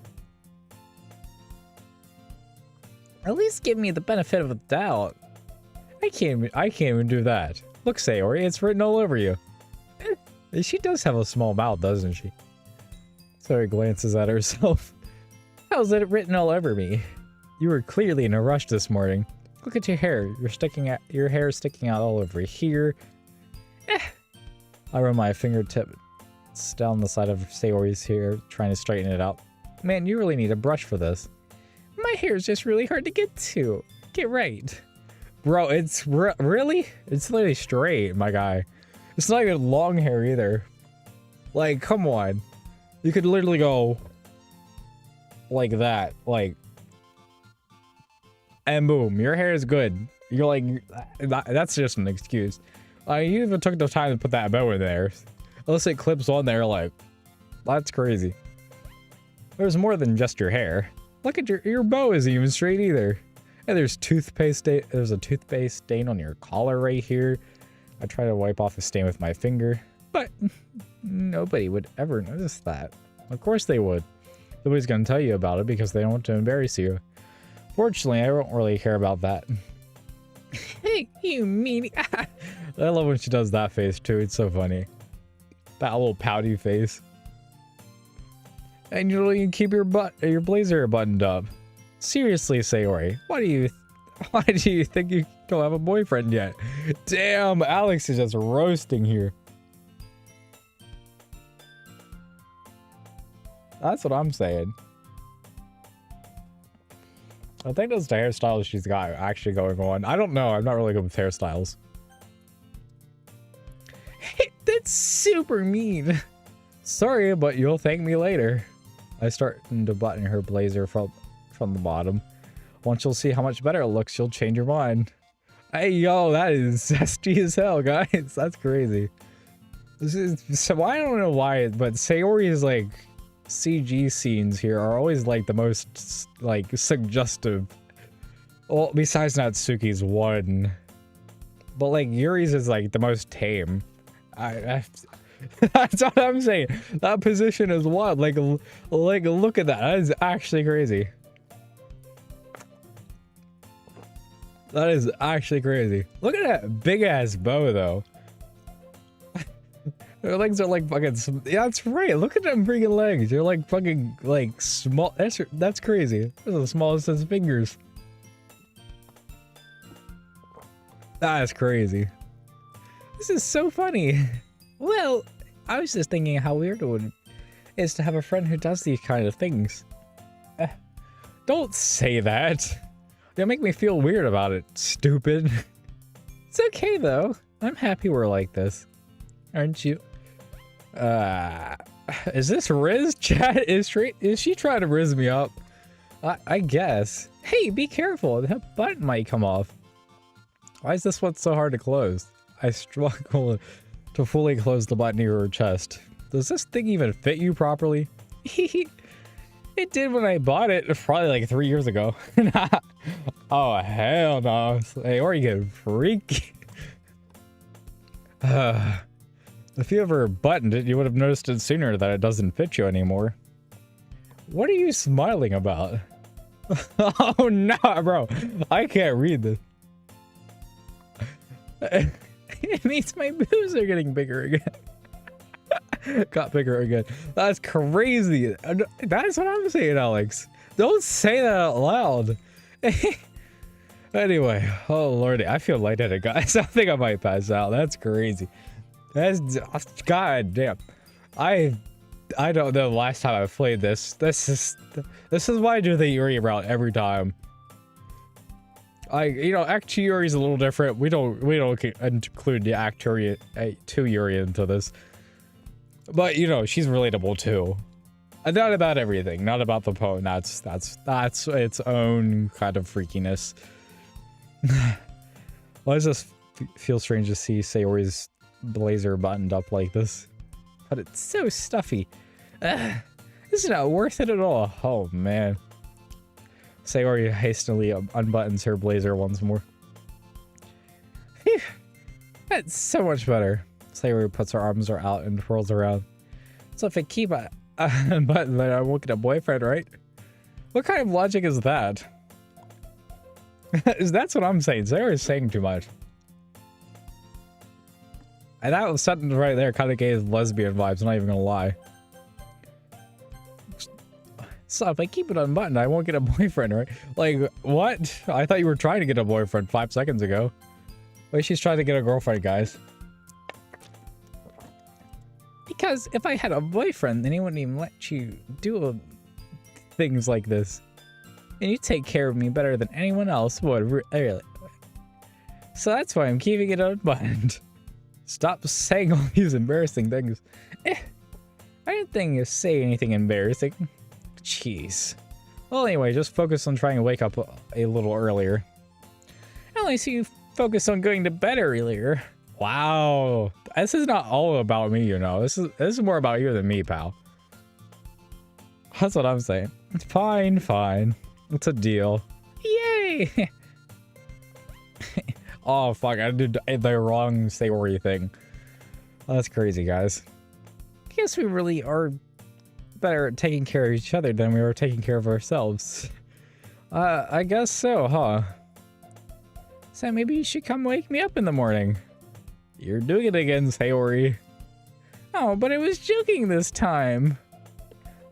At least give me the benefit of the doubt. I can't even do that. Look, Sayori, it's written all over you. She does have a small mouth, doesn't she? Sayori glances at herself. How's it written all over me? You were clearly in a rush this morning. Look at your hair. Your hair is sticking out all over here. I run my fingertips down the side of Sayori's hair, trying to straighten it out. Man, you really need a brush for this. My hair is just really hard to get to. Get right. Bro, it's really? It's literally straight, my guy. It's not even long hair either. Like, come on. You could literally go like that, and boom, your hair is good. You're like, that's just an excuse. You even took the time to put that bow in there. Unless it clips on there, that's crazy. There's more than just your hair. Look at your bow isn't even straight either. And there's there's a toothpaste stain on your collar right here. I try to wipe off the stain with my finger, but nobody would ever notice that. Of course they would. Nobody's gonna tell you about it because they don't want to embarrass you. Fortunately, I don't really care about that. Hey, you meanie. I love when she does that face too. It's so funny. That little pouty face. And you don't even keep your blazer buttoned up. Seriously, Sayori, why do you think you don't have a boyfriend yet? Damn, Alex is just roasting here. That's what I'm saying. I think that's the hairstyle she's got actually going on. I don't know. I'm not really good with hairstyles. Hey, that's super mean. Sorry, but you'll thank me later. I start to button her blazer from the bottom. Once you'll see how much better it looks, you'll change your mind. Hey, yo, that is zesty as hell, guys. That's crazy. So I don't know why, but Sayori's CG scenes here are always the most suggestive. Well, besides Natsuki's one, but Yuri's is the most tame. That's what I'm saying. That position is wild. Look at that. That is actually crazy. That is actually crazy. Look at that big ass bow though. Their legs are fucking. Yeah, that's right. Look at them freaking legs. They're fucking small. That's crazy. They're the smallest of his fingers. That is crazy. This is so funny. Well, I was just thinking how weird it is to have a friend who does these kind of things. Don't say that. You'll make me feel weird about it, stupid. It's okay though. I'm happy we're like this. Aren't you? Is this Riz chat? Is she trying to Riz me up? I guess. Hey, be careful. That button might come off. Why is this one so hard to close? I struggle to fully close the button near your chest. Does this thing even fit you properly? It did when I bought it, probably like 3 years ago. Oh, hell no. Hey, or you get freak. If you ever buttoned it, you would have noticed it sooner that it doesn't fit you anymore. What are you smiling about? Oh, no, bro. I can't read this. It means my boobs are getting bigger again. Got bigger again. That's crazy. That's what I'm saying, Alex. Don't say that out loud. Anyway, oh lordy, I feel lightheaded, guys. I think I might pass out. That's crazy. That's god damn. I don't know the last time I played this. This is why I do the Yuri route every time. Act 2 Yuri is a little different. We don't include the Act 2 Yuri into this. But she's relatable too. And not about everything, not about the poem. That's its own kind of freakiness. Why does this feel strange to see Sayori's blazer buttoned up like this? But it's so stuffy. This is not worth it at all. Oh man. Sayori hastily unbuttons her blazer once more. Phew. That's so much better. Sayori puts her arms out and twirls around. So if I keep a button, then I won't get a boyfriend, right? What kind of logic is that? That's what I'm saying. Sayori's saying too much. And that sentence right there kind of gave lesbian vibes, I'm not even gonna lie. So if I keep it unbuttoned, I won't get a boyfriend, right? Like, what? I thought you were trying to get a boyfriend 5 seconds ago. Wait, she's trying to get a girlfriend, guys. Because if I had a boyfriend, then he wouldn't even let you do things like this. And you take care of me better than anyone else would, really. So that's why I'm keeping it unbuttoned. Stop saying all these embarrassing things. I didn't think you say anything embarrassing. Jeez. Well, anyway, just focus on trying to wake up a little earlier. I only see you focus on going to bed earlier. Wow. This is not all about me, This is more about you than me, pal. That's what I'm saying. Fine, fine. It's a deal. Yay! Oh, fuck. I did the wrong Sayori thing. Oh, that's crazy, guys. I guess we really are better at taking care of each other than we were taking care of ourselves. I guess so, huh? So maybe you should come wake me up in the morning. You're doing it again, Sayori. Oh, but I was joking this time.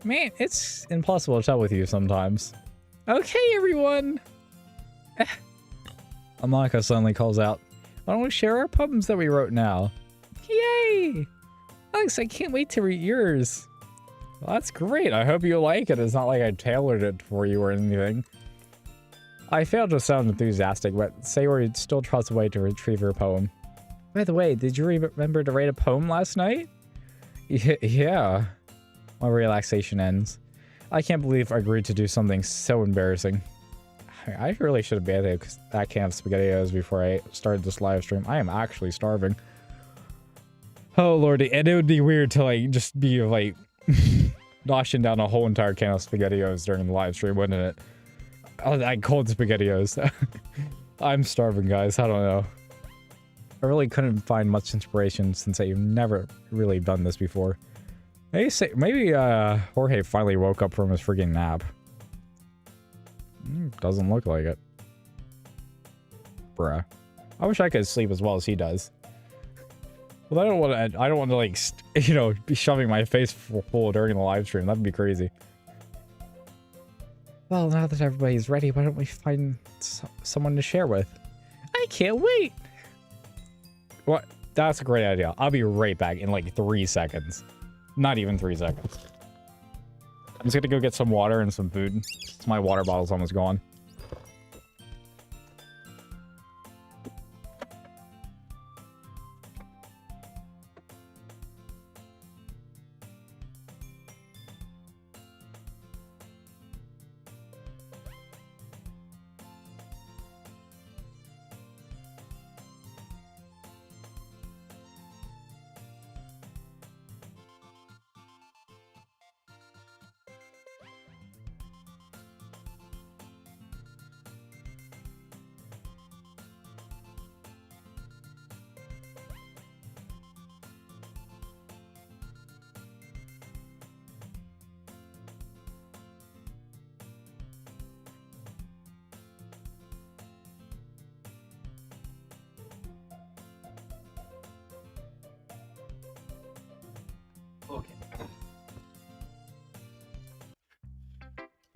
Man, it's impossible to tell with you sometimes. Okay, everyone. Amaka suddenly calls out, why don't we share our poems that we wrote now? Yay! Alex, I can't wait to read yours. Well, that's great. I hope you like it. It's not like I tailored it for you or anything. I failed to sound enthusiastic, but Sayori still trots away to retrieve her poem. By the way, did you remember to write a poem last night? Yeah. My relaxation ends. I can't believe I agreed to do something so embarrassing. I really should have been at that can of SpaghettiOs before I started this live stream. I am actually starving. Oh lordy, and it would be weird to like just be like noshing down a whole entire can of SpaghettiOs during the live stream, wouldn't it? Oh, that cold SpaghettiOs. I'm starving, guys. I don't know. I really couldn't find much inspiration since I've never really done this before. Maybe Jorge finally woke up from his freaking nap. Doesn't look like it. Bruh. I wish I could sleep as well as he does. Well, I don't want to like, be shoving my face full during the live stream. That'd be crazy. Well, now that everybody's ready, why don't we find someone to share with? I can't wait. What? That's a great idea. I'll be right back in like 3 seconds. Not even 3 seconds. I'm just gonna go get some water and some food. My water bottle's almost gone.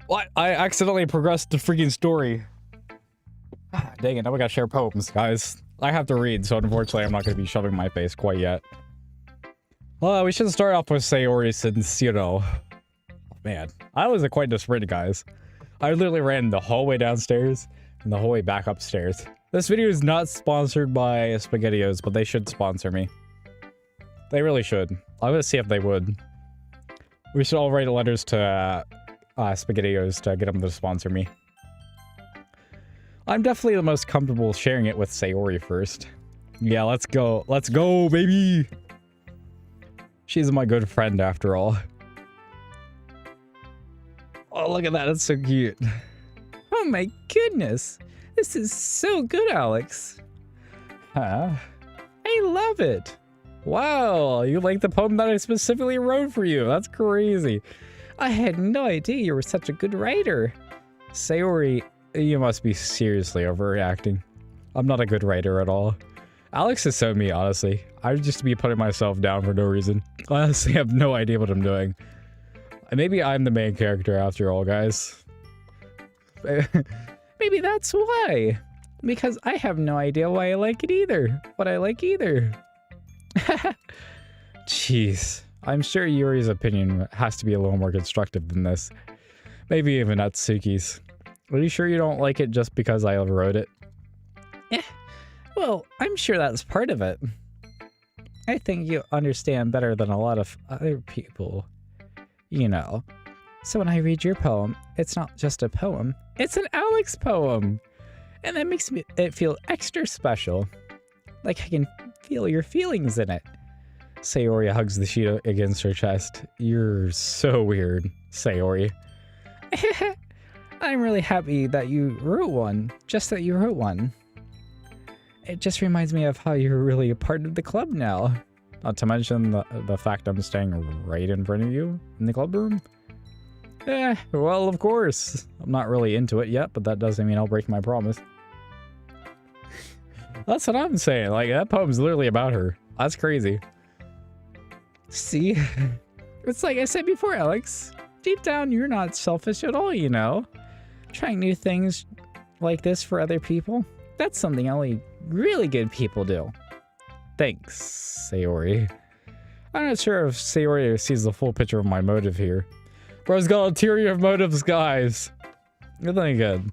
What? I accidentally progressed the freaking story. Ah, dang it, now we gotta share poems, guys. I have to read, so unfortunately I'm not gonna be shoving my face quite yet. Well, we should start off with Sayori since, you know... Oh, man, I was quite disappointed, guys. I literally ran the whole way downstairs and the whole way back upstairs. This video is not sponsored by SpaghettiOs, but they should sponsor me. They really should. I'm gonna see if they would. We should all write letters to SpaghettiOs to get them to sponsor me. I'm definitely the most comfortable sharing it with Sayori first. Yeah, let's go. Let's go, baby! She's my good friend after all. Oh, look at that. That's so cute. Oh my goodness. This is so good, Alex. Huh? I love it. Wow, you like the poem that I specifically wrote for you. That's crazy. I had no idea you were such a good writer. Sayori, you must be seriously overreacting. I'm not a good writer at all. Alex is so me, honestly. I would just be putting myself down for no reason. I honestly have no idea what I'm doing. Maybe I'm the main character after all, guys. Maybe that's why. Because I have no idea why I like it either. What I like either. Jeez. I'm sure Yuri's opinion has to be a little more constructive than this. Maybe even Natsuki's. Are you sure you don't like it just because I wrote it? Yeah. Well, I'm sure that's part of it. I think you understand better than a lot of other people. You know. So when I read your poem, it's not just a poem, it's an Alex poem. And that makes it feel extra special. Like I can feel your feelings in it. Sayori hugs the sheet against her chest. You're so weird, Sayori. I'm really happy that you wrote one. Just that you wrote one. It just reminds me of how you're really a part of the club now. Not to mention the fact I'm staying right in front of you in the club room. Well, of course. I'm not really into it yet, but that doesn't mean I'll break my promise. That's what I'm saying. Like, that poem's literally about her. That's crazy. See? It's like I said before, Alex. Deep down, you're not selfish at all, you know? Trying new things like this for other people, that's something only really good people do. Thanks, Sayori. I'm not sure if Sayori sees the full picture of my motive here. Bro's got ulterior motives, guys. Nothing good.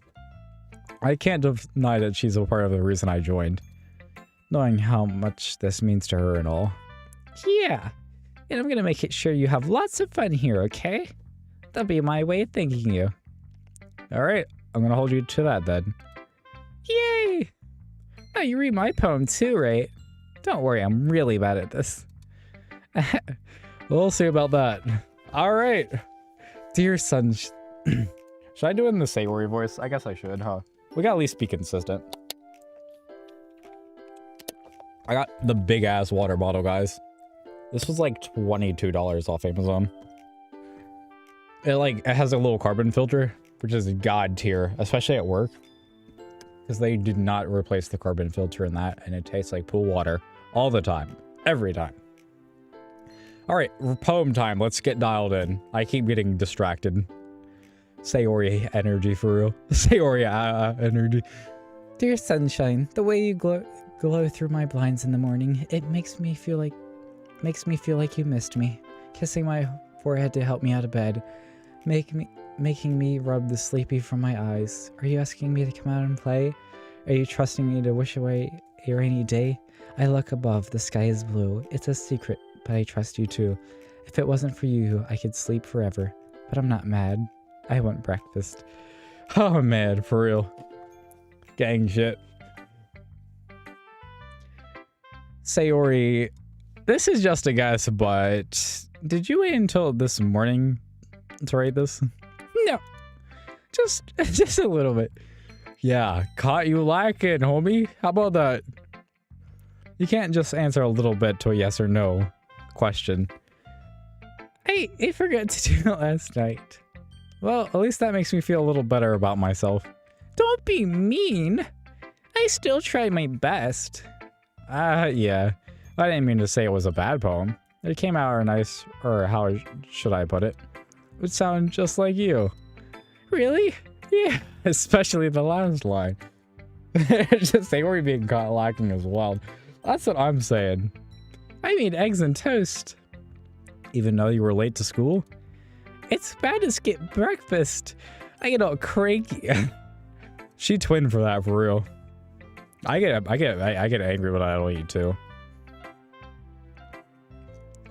I can't deny that she's a part of the reason I joined. Knowing how much this means to her and all. Yeah. And I'm gonna make it sure you have lots of fun here, okay? That'll be my way of thanking you. Alright, I'm gonna hold you to that then. Yay! Now you read my poem too, right? Don't worry, I'm really bad at this. We'll see about that. Alright. Dear son, should I do it in the Sayori voice? I guess I should, huh? We gotta at least be consistent. I got the big ass water bottle, guys. This was like $22 off Amazon. It has a little carbon filter, which is god tier, especially at work. Because they did not replace the carbon filter in that, and it tastes like pool water all the time. Every time. Alright, poem time. Let's get dialed in. I keep getting distracted. Sayori energy for real. Sayori energy. Dear sunshine, the way you glow through my blinds in the morning, it makes me feel like you missed me. Kissing my forehead to help me out of bed, making me rub the sleepy from my eyes. Are you asking me to come out and play? Are you trusting me to wish away a rainy day? I look above, the sky is blue. It's a secret, but I trust you too. If it wasn't for you, I could sleep forever. But I'm not mad. I want breakfast. Oh man, for real. Gang shit. Sayori, this is just a guess, but did you wait until this morning to write this? No. Just a little bit. Yeah, caught you lacking, homie. How about that? You can't just answer a little bit to a yes or no question. I forgot to do it last night. Well, at least that makes me feel a little better about myself. Don't be mean. I still try my best. Yeah. I didn't mean to say it was a bad poem. It came out nice, or how should I put it? It would sound just like you. Really? Yeah, especially the last line. Just Sayori being caught lacking as well. That's what I'm saying. I made eggs and toast. Even though you were late to school? It's bad to skip breakfast. I get all cranky. She twinned for that, for real. I get angry when I don't eat too.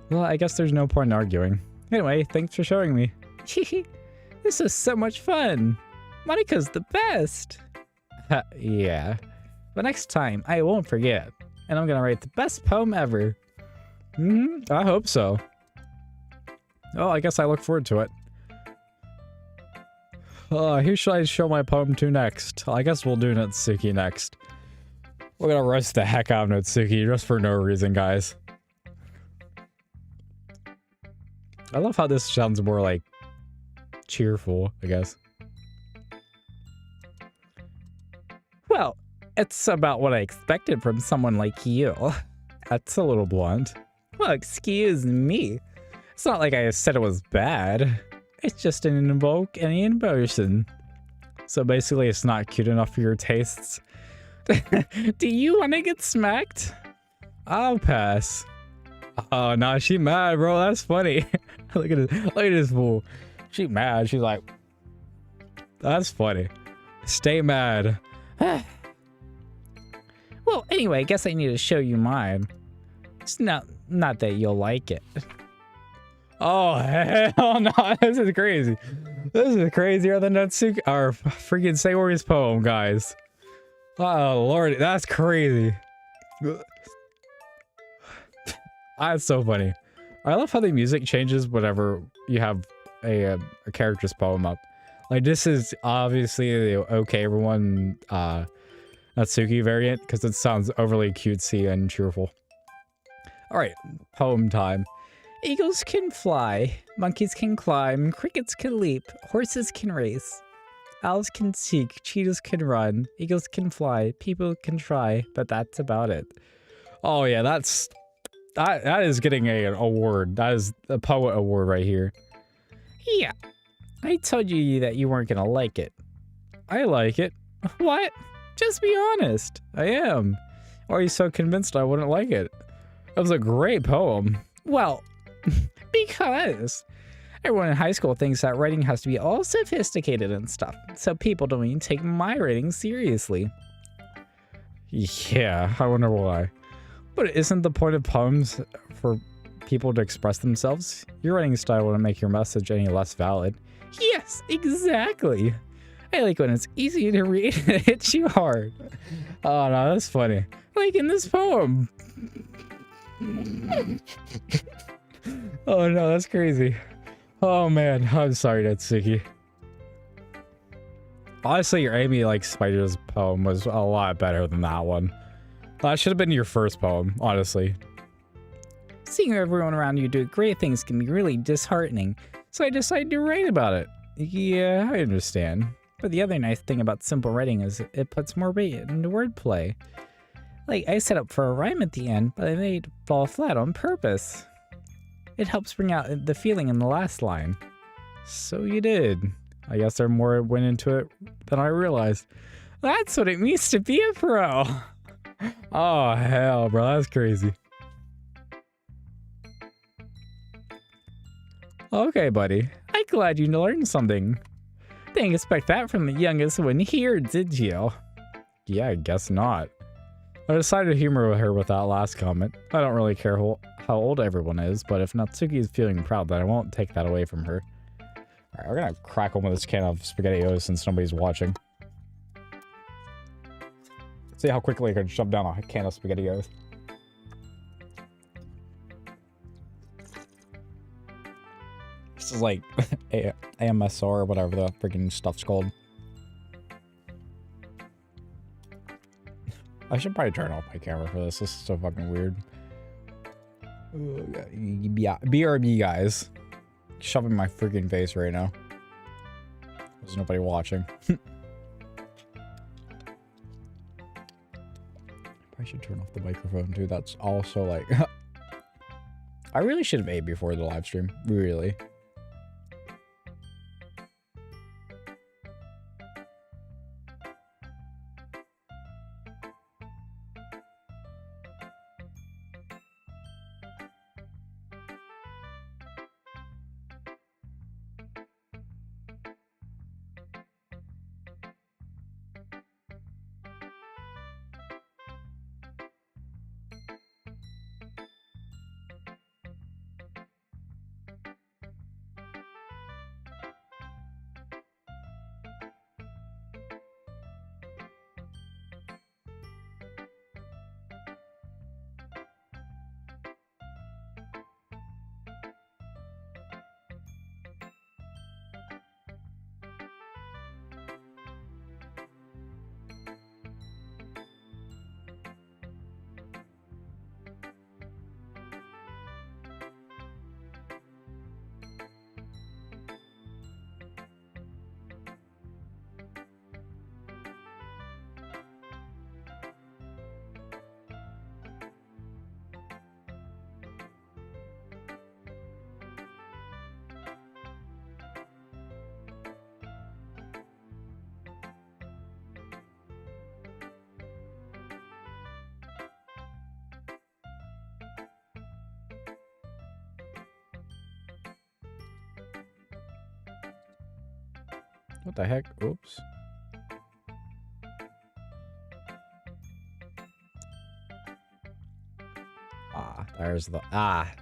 Well, I guess there's no point in arguing. Anyway, thanks for showing me. This was so much fun. Monika's the best. Yeah. But next time, I won't forget. And I'm gonna write the best poem ever. I hope so. Oh, I guess I look forward to it. Who should I show my poem to next? I guess we'll do Natsuki next. We're gonna roast the heck out of Natsuki just for no reason, guys. I love how this sounds more like cheerful, I guess. Well, it's about what I expected from someone like you. That's a little blunt. Well, excuse me. It's not like I said it was bad. It's just didn't invoke any emotion. So basically, it's not cute enough for your tastes. Do you want to get smacked? I'll pass. Oh, no, she mad, bro. That's funny. Look at this fool. She mad. She's like, that's funny. Stay mad. Well, anyway, I guess I need to show you mine. It's not that you'll like it. Oh, hell no. This is crazy. This is crazier than Natsuki, or freaking Sayori's poem, guys. Oh, Lord. That's crazy. That's so funny. I love how the music changes whenever you have a character's poem up. Like, this is obviously the okay everyone Natsuki variant because it sounds overly cutesy and cheerful. Alright, poem time. Eagles can fly, monkeys can climb, crickets can leap, horses can race. Owls can seek, cheetahs can run, eagles can fly, people can try, but that's about it. Oh yeah, that is getting an award. That is a poet award right here. Yeah, I told you that you weren't gonna like it. I like it. What? Just be honest. I am. Why are you so convinced I wouldn't like it? It was a great poem. Well, because everyone in high school thinks that writing has to be all sophisticated and stuff, so people don't even take my writing seriously. Yeah, I wonder why. But isn't the point of poems for people to express themselves? Your writing style wouldn't make your message any less valid. Yes, exactly. I like when it's easy to read and it hits you hard. Oh no, that's funny. Like in this poem. Oh no, that's crazy. Oh man, I'm sorry, Natsuki. Honestly, your Amy like Spider's poem was a lot better than that one. That should have been your first poem, honestly. Seeing everyone around you do great things can be really disheartening, so I decided to write about it. Yeah, I understand. But the other nice thing about simple writing is it puts more weight into wordplay. Like, I set up for a rhyme at the end, but I made it fall flat on purpose. It helps bring out the feeling in the last line. So you did. I guess there more went into it than I realized. That's what it means to be a pro. Oh, hell, bro. That's crazy. Okay, buddy. I'm glad you learned something. Didn't expect that from the youngest one here, did you? Yeah, I guess not. I decided to humor her with that last comment. I don't really care how old everyone is, but if Natsuki is feeling proud, then I won't take that away from her. Alright, we're gonna crack open this can of SpaghettiOs since nobody's watching. See how quickly I can shove down a can of SpaghettiOs. This is like AMSR or whatever the freaking stuff's called. I should probably turn off my camera for this. This is so fucking weird. Yeah, BRB, guys. Shoving my freaking face right now. There's nobody watching. I should turn off the microphone too. That's also like... I really should have ate before the live stream. Really. What the heck? Oops.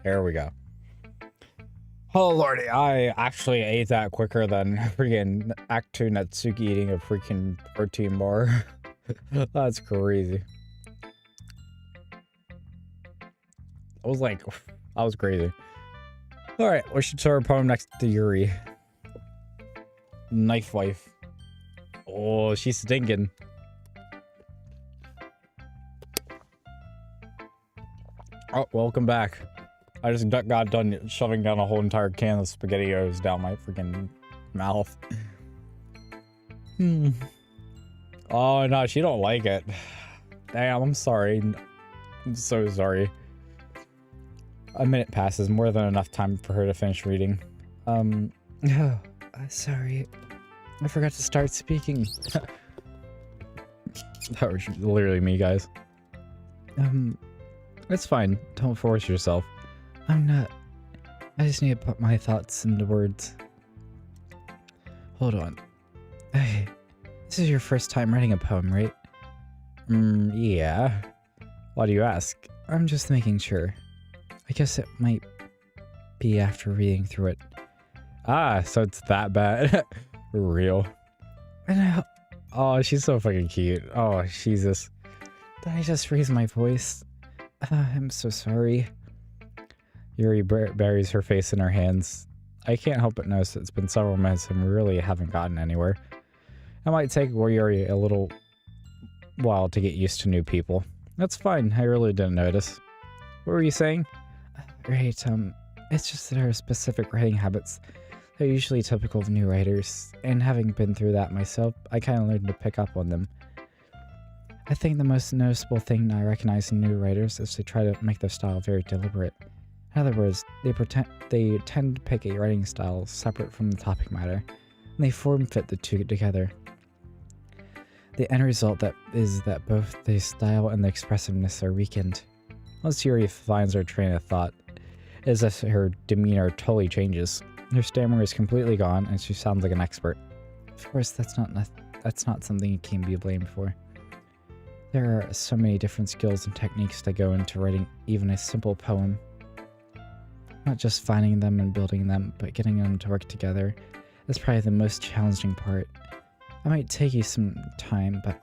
There we go. Oh lordy, I actually ate that quicker than freaking Act 2 Natsuki eating a freaking protein bar. That's crazy. I was like, that was crazy. Alright, we should start our poem next to Yuri. Knife wife. Oh, she's stinking. Oh, welcome back. I just got done shoving down a whole entire can of SpaghettiOs down my freaking mouth. Oh no, she don't like it. Damn, I'm sorry. I'm so sorry. A minute passes, more than enough time for her to finish reading. Sorry. I forgot to start speaking. That was literally me, guys. It's fine. Don't force yourself. I'm not. I just need to put my thoughts into words. Hold on. Hey, this is your first time writing a poem, right? Yeah. Why do you ask? I'm just making sure. I guess it might be after reading through it. Ah, so it's that bad. Real. And oh, she's so fucking cute. Oh, Jesus. Did I just raise my voice? I'm so sorry. Yuri buries her face in her hands. I can't help but notice it's been several minutes and we really haven't gotten anywhere. It might take Yuri a little while to get used to new people. That's fine, I really didn't notice. What were you saying? Right, it's just that there are specific writing habits that are usually typical of new writers, and having been through that myself, I kind of learned to pick up on them. I think the most noticeable thing I recognize in new writers is they try to make their style very deliberate. In other words, they tend to pick a writing style separate from the topic matter, and they form fit the two together. The end result is that both the style and the expressiveness are weakened. Once Yuri finds her train of thought, it is as if her demeanor totally changes. Her stammer is completely gone, and she sounds like an expert. Of course, that's not something you can be blamed for. There are so many different skills and techniques that go into writing even a simple poem. Not just finding them and building them, but getting them to work together is probably the most challenging part. It might take you some time, but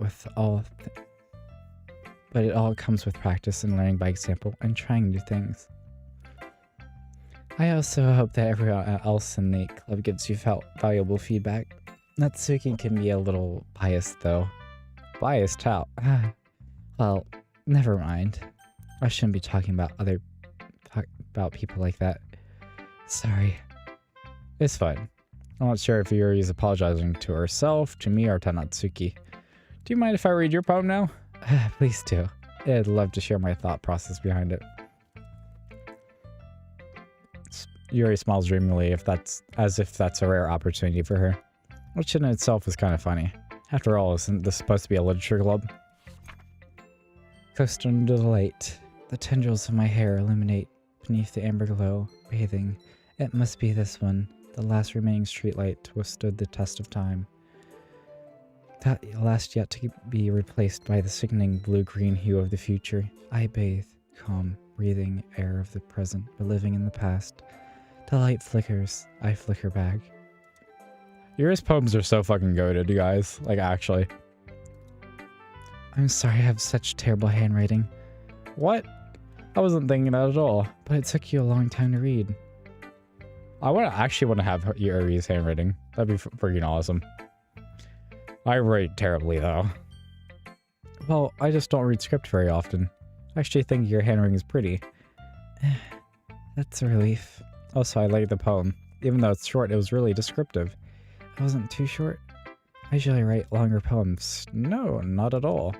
it all comes with practice and learning by example and trying new things. I also hope that everyone else in the club gives you valuable feedback. Natsuki can be a little biased though. Biased how? Well, never mind. I shouldn't be talking about about people like that. Sorry. It's fine. I'm not sure if Yuri is apologizing to herself, to me, or to Natsuki. Do you mind if I read your poem now? Please do. I'd love to share my thought process behind it. Yuri smiles dreamily as if that's a rare opportunity for her, which in itself is kind of funny. After all, isn't this supposed to be a literature club? Coast under the light. The tendrils of my hair illuminate beneath the amber glow, bathing. It must be this one, the last remaining streetlight withstood the test of time. That last yet to be replaced by the sickening blue-green hue of the future. I bathe, calm, breathing air of the present, but living in the past. The light flickers, I flicker back. Yuri's poems are so fucking goated, you guys. Like, actually. I'm sorry I have such terrible handwriting. What? I wasn't thinking that at all, but it took you a long time to read. I actually want to have Yuri's handwriting. That'd be freaking awesome. I write terribly, though. Well, I just don't read script very often. I actually think your handwriting is pretty. That's a relief. Also, I like the poem. Even though it's short, it was really descriptive. It wasn't too short. I usually write longer poems. No, not at all.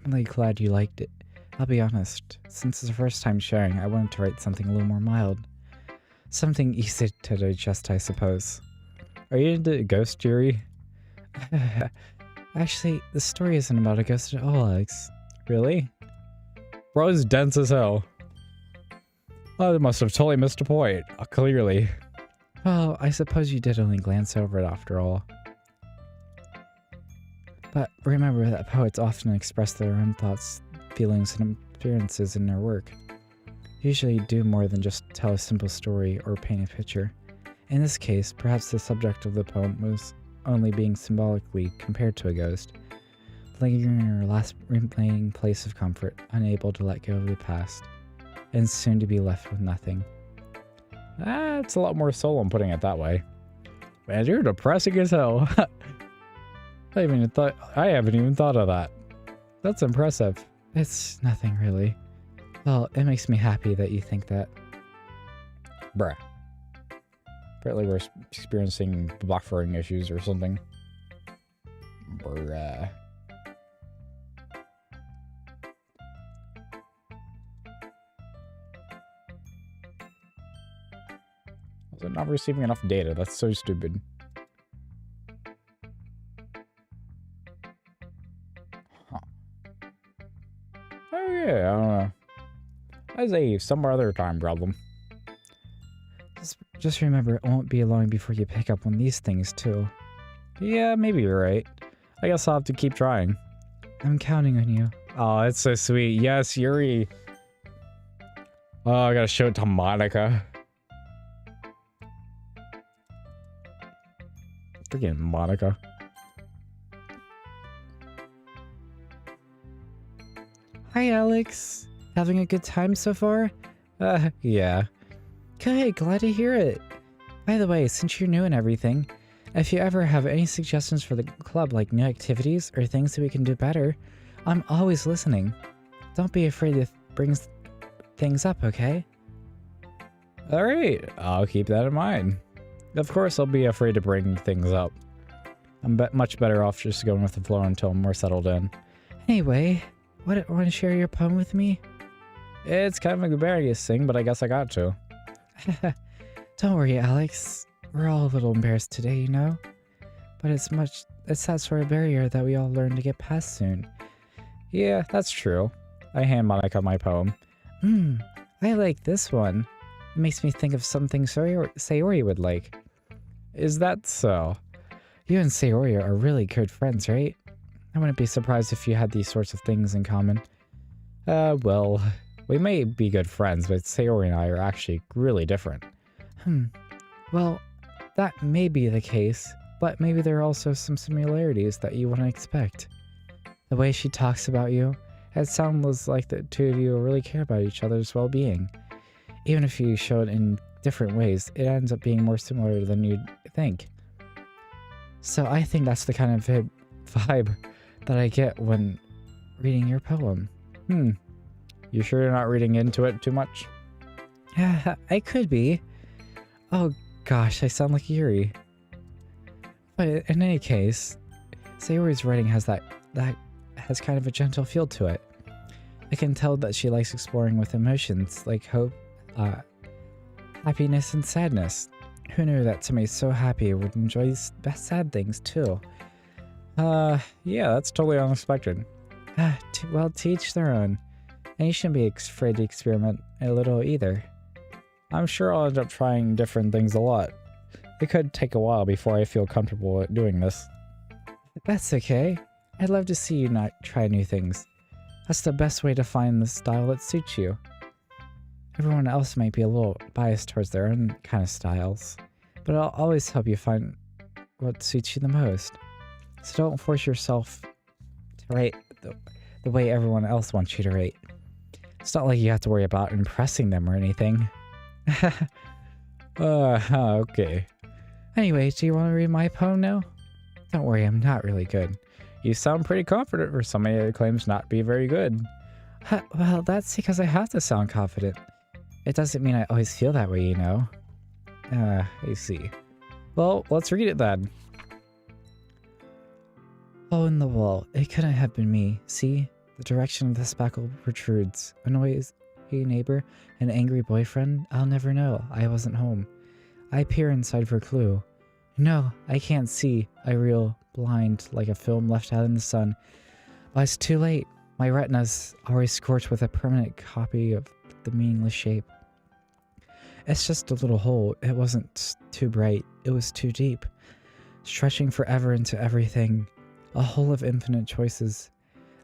I'm really glad you liked it. I'll be honest, since it's the first time sharing, I wanted to write something a little more mild. Something easy to digest, I suppose. Are you into ghost, Yuri? Actually, the story isn't about a ghost at all, Alex. Really? Bro's dense as hell. I must have totally missed a point. Clearly. Well, I suppose you did only glance over it after all. But remember that poets often express their own thoughts, feelings, and experiences in their work. Usually do more than just tell a simple story or paint a picture. In this case, perhaps the subject of the poem was only being symbolically compared to a ghost, lingering in her last remaining place of comfort, unable to let go of the past, and soon to be left with nothing. It's a lot more solemn putting it that way. Man, you're depressing as hell. I haven't even thought of that. That's impressive. It's nothing really. Well, it makes me happy that you think that. Bruh. Apparently we're experiencing buffering issues or something. Bruh. Was it not receiving enough data? That's so stupid. Huh. Oh yeah, I don't know. That's a some other time problem. Just remember, it won't be long before you pick up on these things too. Yeah, maybe you're right. I guess I'll have to keep trying. I'm counting on you. Oh, it's so sweet. Yes, Yuri. Oh, I gotta show it to Monica. Freaking Monica. Hi, Alex. Having a good time so far? Yeah. Good, glad to hear it. By the way, since you're new and everything, if you ever have any suggestions for the club, like new activities or things that we can do better, I'm always listening. Don't be afraid to bring things up, okay? Alright, I'll keep that in mind. Of course, I'll be afraid to bring things up. I'm much better off just going with the flow until I'm more settled in. Anyway, want to share your poem with me? It's kind of a embarrassing thing, but I guess I got to. Don't worry, Alex. We're all a little embarrassed today, you know? But it's that sort of barrier that we all learn to get past soon. Yeah, that's true. I hand Monica my poem. I like this one. It makes me think of something Sayori would like. Is that so? You and Sayori are really good friends, right? I wouldn't be surprised if you had these sorts of things in common. Well, we may be good friends, but Sayori and I are actually really different. Well, that may be the case, but maybe there are also some similarities that you wouldn't expect. The way she talks about you, it sounds like the two of you really care about each other's well-being. Even if you show it in different ways, it ends up being more similar than you'd think. So I think that's the kind of vibe that I get when reading your poem. You sure you're not reading into it too much? Yeah, I could be. Oh gosh, I sound like Yuri. But in any case, Sayori's writing has that has kind of a gentle feel to it. I can tell that she likes exploring with emotions like hope, happiness, and sadness. Who knew that somebody so happy would enjoy these sad things too? Yeah, that's totally unexpected. Well, to each their own. And you shouldn't be afraid to experiment a little either. I'm sure I'll end up trying different things a lot. It could take a while before I feel comfortable at doing this. That's okay. I'd love to see you not try new things. That's the best way to find the style that suits you. Everyone else might be a little biased towards their own kind of styles, but I'll always help you find what suits you the most. So don't force yourself to write the way everyone else wants you to write. It's not like you have to worry about impressing them or anything. Okay. Anyway, do you want to read my poem now? Don't worry, I'm not really good. You sound pretty confident for somebody that claims not to be very good. Well, that's because I have to sound confident. It doesn't mean I always feel that way, you know. I see. Well, let's read it then. Oh, in the wall. It couldn't have been me. See? The direction of the spackle protrudes. A noisy neighbor? An angry boyfriend? I'll never know. I wasn't home. I peer inside for clue. No, I can't see. I reel blind like a film left out in the sun. But it's too late. My retina's already scorched with a permanent copy of the meaningless shape. It's just a little hole. It wasn't too bright. It was too deep. Stretching forever into everything. A whole of infinite choices.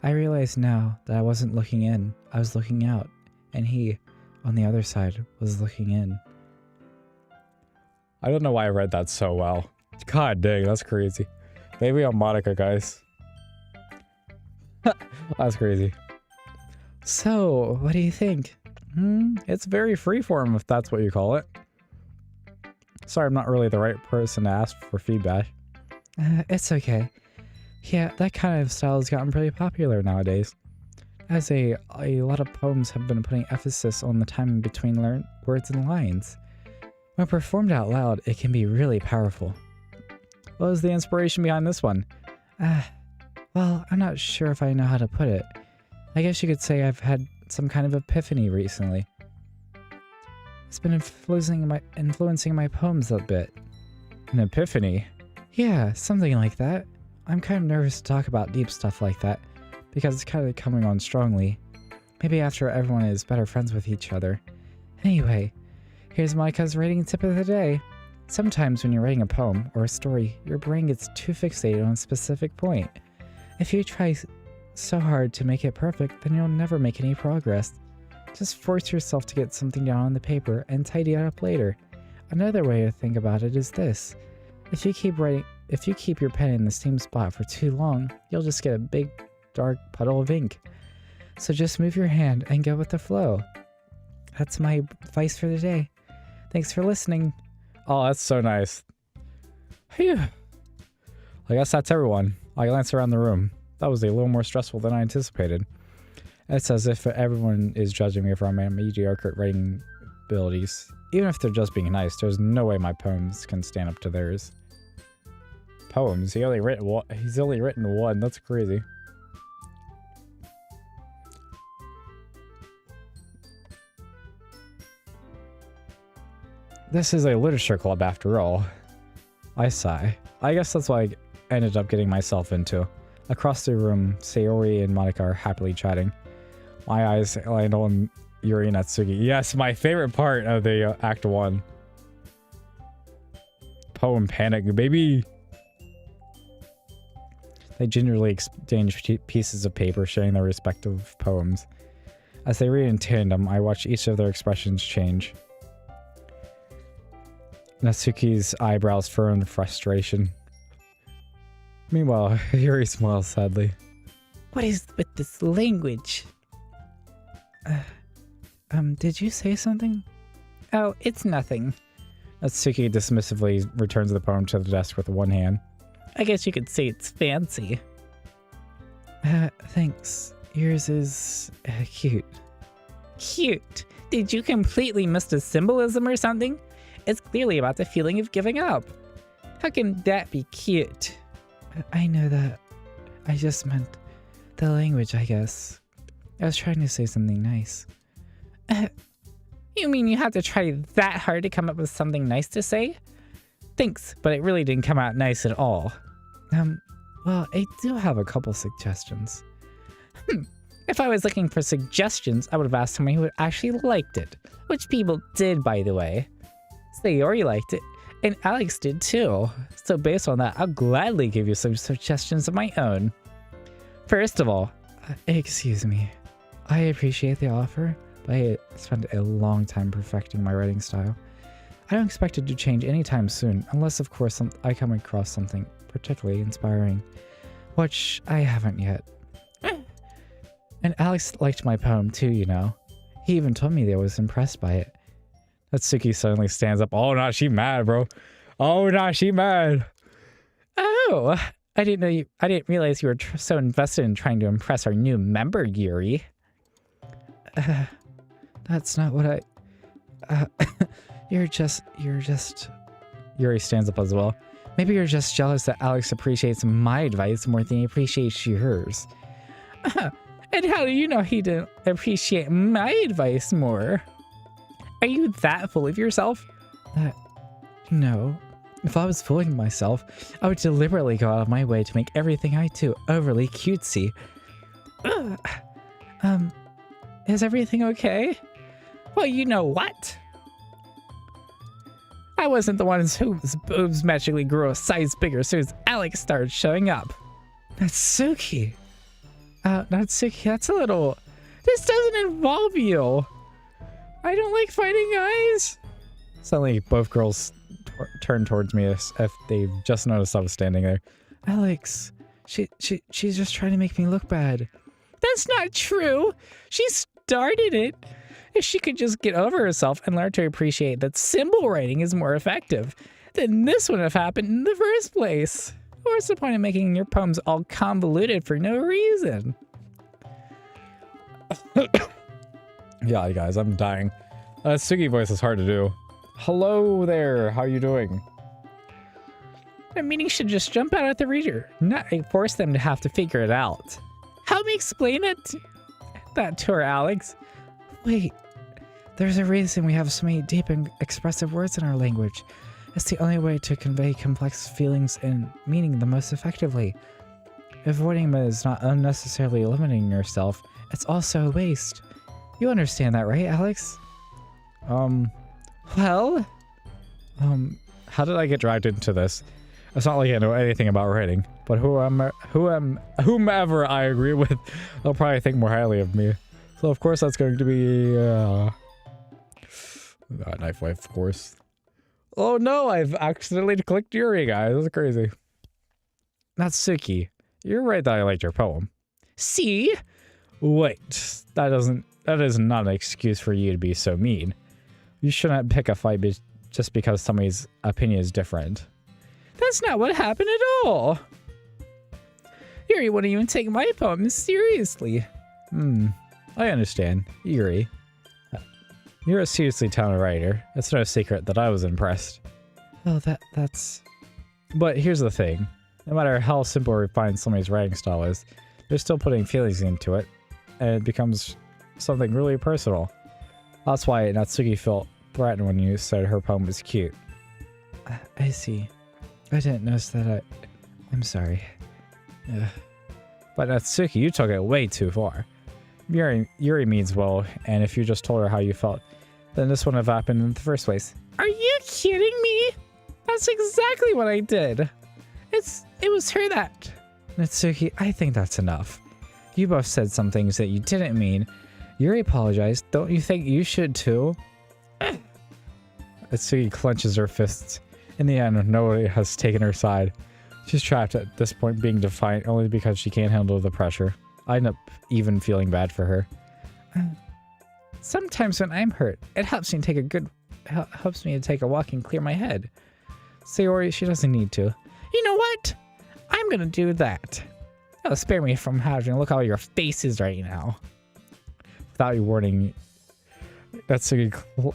I realize now that I wasn't looking in, I was looking out, and he, on the other side, was looking in. I don't know why I read that so well. God dang, that's crazy. Maybe I'm Monica, guys. That's crazy. So, what do you think? It's very freeform, if that's what you call it. Sorry, I'm not really the right person to ask for feedback. It's okay. Yeah, that kind of style has gotten pretty popular nowadays. As a lot of poems have been putting emphasis on the time between words and lines. When performed out loud, it can be really powerful. What was the inspiration behind this one? Well, I'm not sure if I know how to put it. I guess you could say I've had some kind of epiphany recently. It's been influencing my poems a bit. An epiphany? Yeah, something like that. I'm kind of nervous to talk about deep stuff like that, because it's kind of coming on strongly. Maybe after everyone is better friends with each other. Anyway, here's Monica's rating tip of the day. Sometimes when you're writing a poem or a story, your brain gets too fixated on a specific point. If you try so hard to make it perfect, then you'll never make any progress. Just force yourself to get something down on the paper and tidy it up later. Another way to think about it is this. If you keep your pen in the same spot for too long, you'll just get a big, dark puddle of ink. So just move your hand and go with the flow. That's my advice for the day. Thanks for listening. Oh, that's so nice. Phew. I guess that's everyone. I glance around the room. That was a little more stressful than I anticipated. It's as if everyone is judging me for my mediocre writing abilities. Even if they're just being nice, there's no way my poems can stand up to theirs. Poems? He's only written one. That's crazy. This is a literature club after all. I sigh. I guess that's what I ended up getting myself into. Across the room, Sayori and Monica are happily chatting. My eyes land on Yuri and Natsuki. Yes, my favorite part of the Act 1. Poem panic, baby! They gingerly exchange pieces of paper sharing their respective poems. As they read in tandem, I watch each of their expressions change. Natsuki's eyebrows furrow in frustration. Meanwhile, Yuri smiles sadly. What is with this language? Did you say something? Oh, it's nothing. Natsuki dismissively returns the poem to the desk with one hand. I guess you could say it's fancy. Thanks. Yours is cute. Cute? Did you completely miss the symbolism or something? It's clearly about the feeling of giving up. How can that be cute? I know that. I just meant the language, I guess. I was trying to say something nice. You mean you had to try that hard to come up with something nice to say? Thanks, but it really didn't come out nice at all. Well, I do have a couple suggestions. If I was looking for suggestions, I would have asked someone who actually liked it. Which people did, by the way. Sayori liked it, and Alex did too. So based on that, I'll gladly give you some suggestions of my own. First of all, excuse me. I appreciate the offer, but I spent a long time perfecting my writing style. I don't expect it to change anytime soon, unless of course I come across something particularly inspiring, which I haven't yet. And Alex liked my poem too, you know. He even told me that I was impressed by it. Natsuki suddenly stands up. Oh, nah, she mad, bro. Oh, nah, she mad. Oh, I didn't realize you were so invested in trying to impress our new member, Yuri. That's not what I... You're just... Yuri stands up as well. Maybe you're just jealous that Alex appreciates my advice more than he appreciates yours. And how do you know he didn't appreciate my advice more? Are you that full of yourself? No. If I was fooling myself, I would deliberately go out of my way to make everything I do overly cutesy. Is everything okay? Well, you know what? I wasn't the one whose boobs magically grew a size bigger as soon as Alex started showing up. Natsuki. Natsuki, that's a little... This doesn't involve you. I don't like fighting guys. Suddenly, both girls turn towards me as if they've just noticed I was standing there. Alex, she's just trying to make me look bad. That's not true. She started it. If she could just get over herself and learn to appreciate that symbol writing is more effective, then this wouldn't have happened in the first place. What's the point of making your poems all convoluted for no reason? Yeah, guys, I'm dying. Sugi voice is hard to do. Hello there, how you doing? The meaning should just jump out at the reader, not force them to have to figure it out. Help me explain that to her, Alex. Wait, there's a reason we have so many deep and expressive words in our language. It's the only way to convey complex feelings and meaning the most effectively. Avoiding them is not unnecessarily limiting yourself, it's also a waste. You understand that, right, Alex? Well? How did I get dragged into this? It's not like I know anything about writing, but whomever I agree with, they'll probably think more highly of me. So of course that's going to be, Knife Wife, of course. Oh no, I've accidentally clicked Yuri, guys. That's crazy. Natsuki, you're right that I liked your poem. See? Wait, that is not an excuse for you to be so mean. You shouldn't pick a fight just because somebody's opinion is different. That's not what happened at all. Yuri wouldn't even take my poem seriously. I understand. Yuri. You're a seriously talented writer. It's no secret that I was impressed. Oh, that's... But here's the thing. No matter how simple or refined somebody's writing style is, they're still putting feelings into it, and it becomes something really personal. That's why Natsuki felt threatened when you said her poem was cute. I see. I didn't notice that. I'm sorry. But Natsuki, you took it way too far. Yuri means well, and if you just told her how you felt, then this wouldn't have happened in the first place. Are you kidding me? That's exactly what I did. It was her that... Natsuki, I think that's enough. You both said some things that you didn't mean. Yuri apologized. Don't you think you should too? Natsuki clenches her fists. In the end, nobody has taken her side. She's trapped at this point, being defiant only because she can't handle the pressure. I end up even feeling bad for her. Sometimes when I'm hurt, it helps me to take a walk and clear my head. Sayori, she doesn't need to. You know what? I'm gonna do that. That'll spare me from having to look at all your faces right now. Without you warning, Natsuki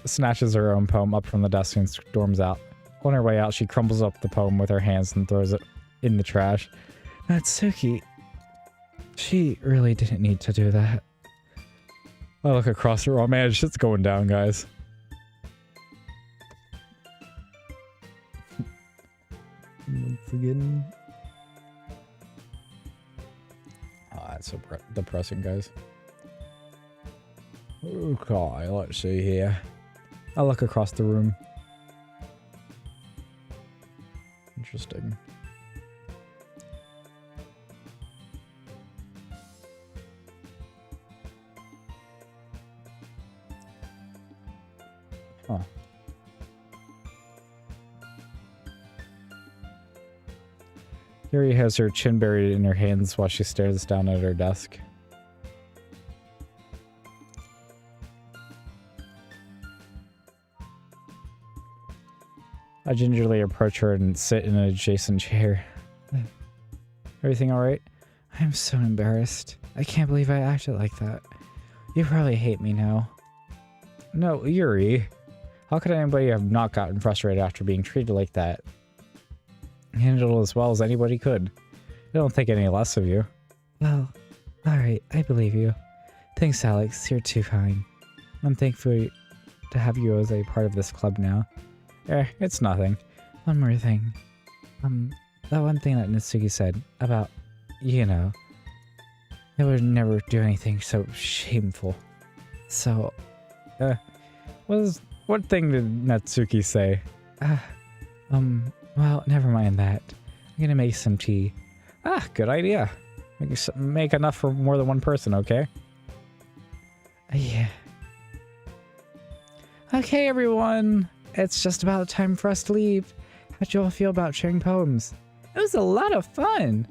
snatches her own poem up from the desk and storms out. On her way out, she crumbles up the poem with her hands and throws it in the trash. Natsuki, she really didn't need to do that. I look across the room. Oh man, shit's going down, guys. Once again. Oh, that's so depressing, guys. Okay, let's see here. I look across the room. Interesting. Huh. Yuri has her chin buried in her hands while she stares down at her desk. I gingerly approach her and sit in an adjacent chair. Everything alright? I'm so embarrassed. I can't believe I acted like that. You probably hate me now. No, Yuri. How could anybody have not gotten frustrated after being treated like that? Handled as well as anybody could. I don't think any less of you. Well, alright, I believe you. Thanks, Alex. You're too kind. I'm thankful to have you as a part of this club now. It's nothing. One more thing. That one thing that Natsuki said about, you know, I would never do anything so shameful. So, what thing did Natsuki say? Well, never mind that. I'm gonna make some tea. Ah, good idea. Make enough for more than one person, okay? Yeah. Okay, everyone. It's just about time for us to leave. How'd you all feel about sharing poems? It was a lot of fun.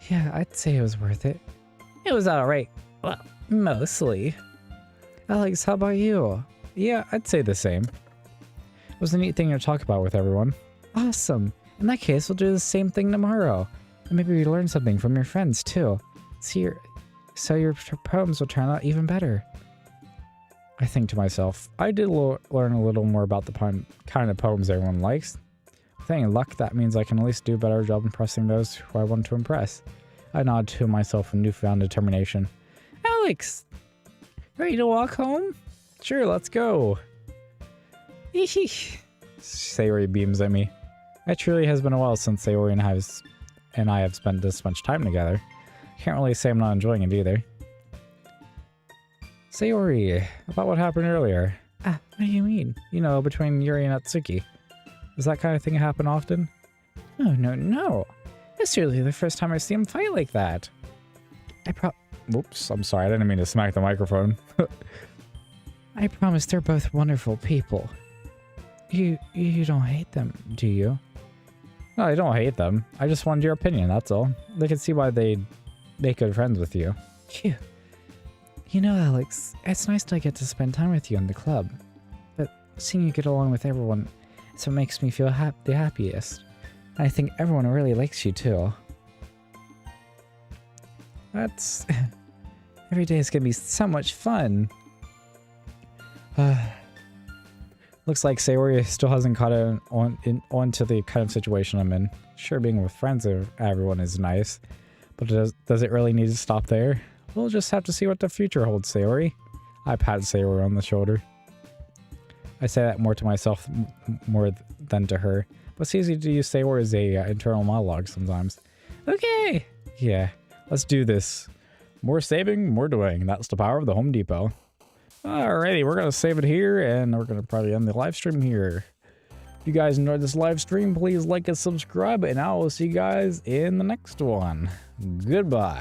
Yeah, I'd say it was worth it. It was alright. Well, mostly. Alex, how about you? Yeah, I'd say the same. It was a neat thing to talk about with everyone. Awesome. In that case, we'll do the same thing tomorrow. And maybe we learn something from your friends, too. So your poems will turn out even better. I think to myself, I did learn a little more about the kind of poems everyone likes. With any luck, that means I can at least do a better job impressing those who I want to impress. I nod to myself with newfound determination. Alex! Ready to walk home? Sure, let's go. Sayori beams at me. It truly has been a while since Sayori and I have spent this much time together. Can't really say I'm not enjoying it either. Sayori, about what happened earlier. What do you mean? You know, between Yuri and Atsuki. Does that kind of thing happen often? Oh, no. It's really the first time I see him fight like that. Oops, I'm sorry, I didn't mean to smack the microphone. I promise they're both wonderful people. You don't hate them, do you? No, I don't hate them. I just wanted your opinion, that's all. They can see why they'd make good friends with you. Phew. You know, Alex, it's nice to get to spend time with you in the club. But seeing you get along with everyone is what makes me feel the happiest. And I think everyone really likes you, too. That's... Every day is going to be so much fun. Looks like Sayori still hasn't caught on to the kind of situation I'm in. Sure, being with friends of everyone is nice, but does it really need to stop there? We'll just have to see what the future holds, Sayori. I pat Sayori on the shoulder. I say that more to myself more than to her, but it's easy to use Sayori as a internal monologue sometimes. Okay. Yeah, let's do this. More saving, more doing. That's the power of the Home Depot. Alrighty, we're going to save it here, and we're going to probably end the live stream here. If you guys enjoyed this live stream, please like and subscribe, and I will see you guys in the next one. Goodbye.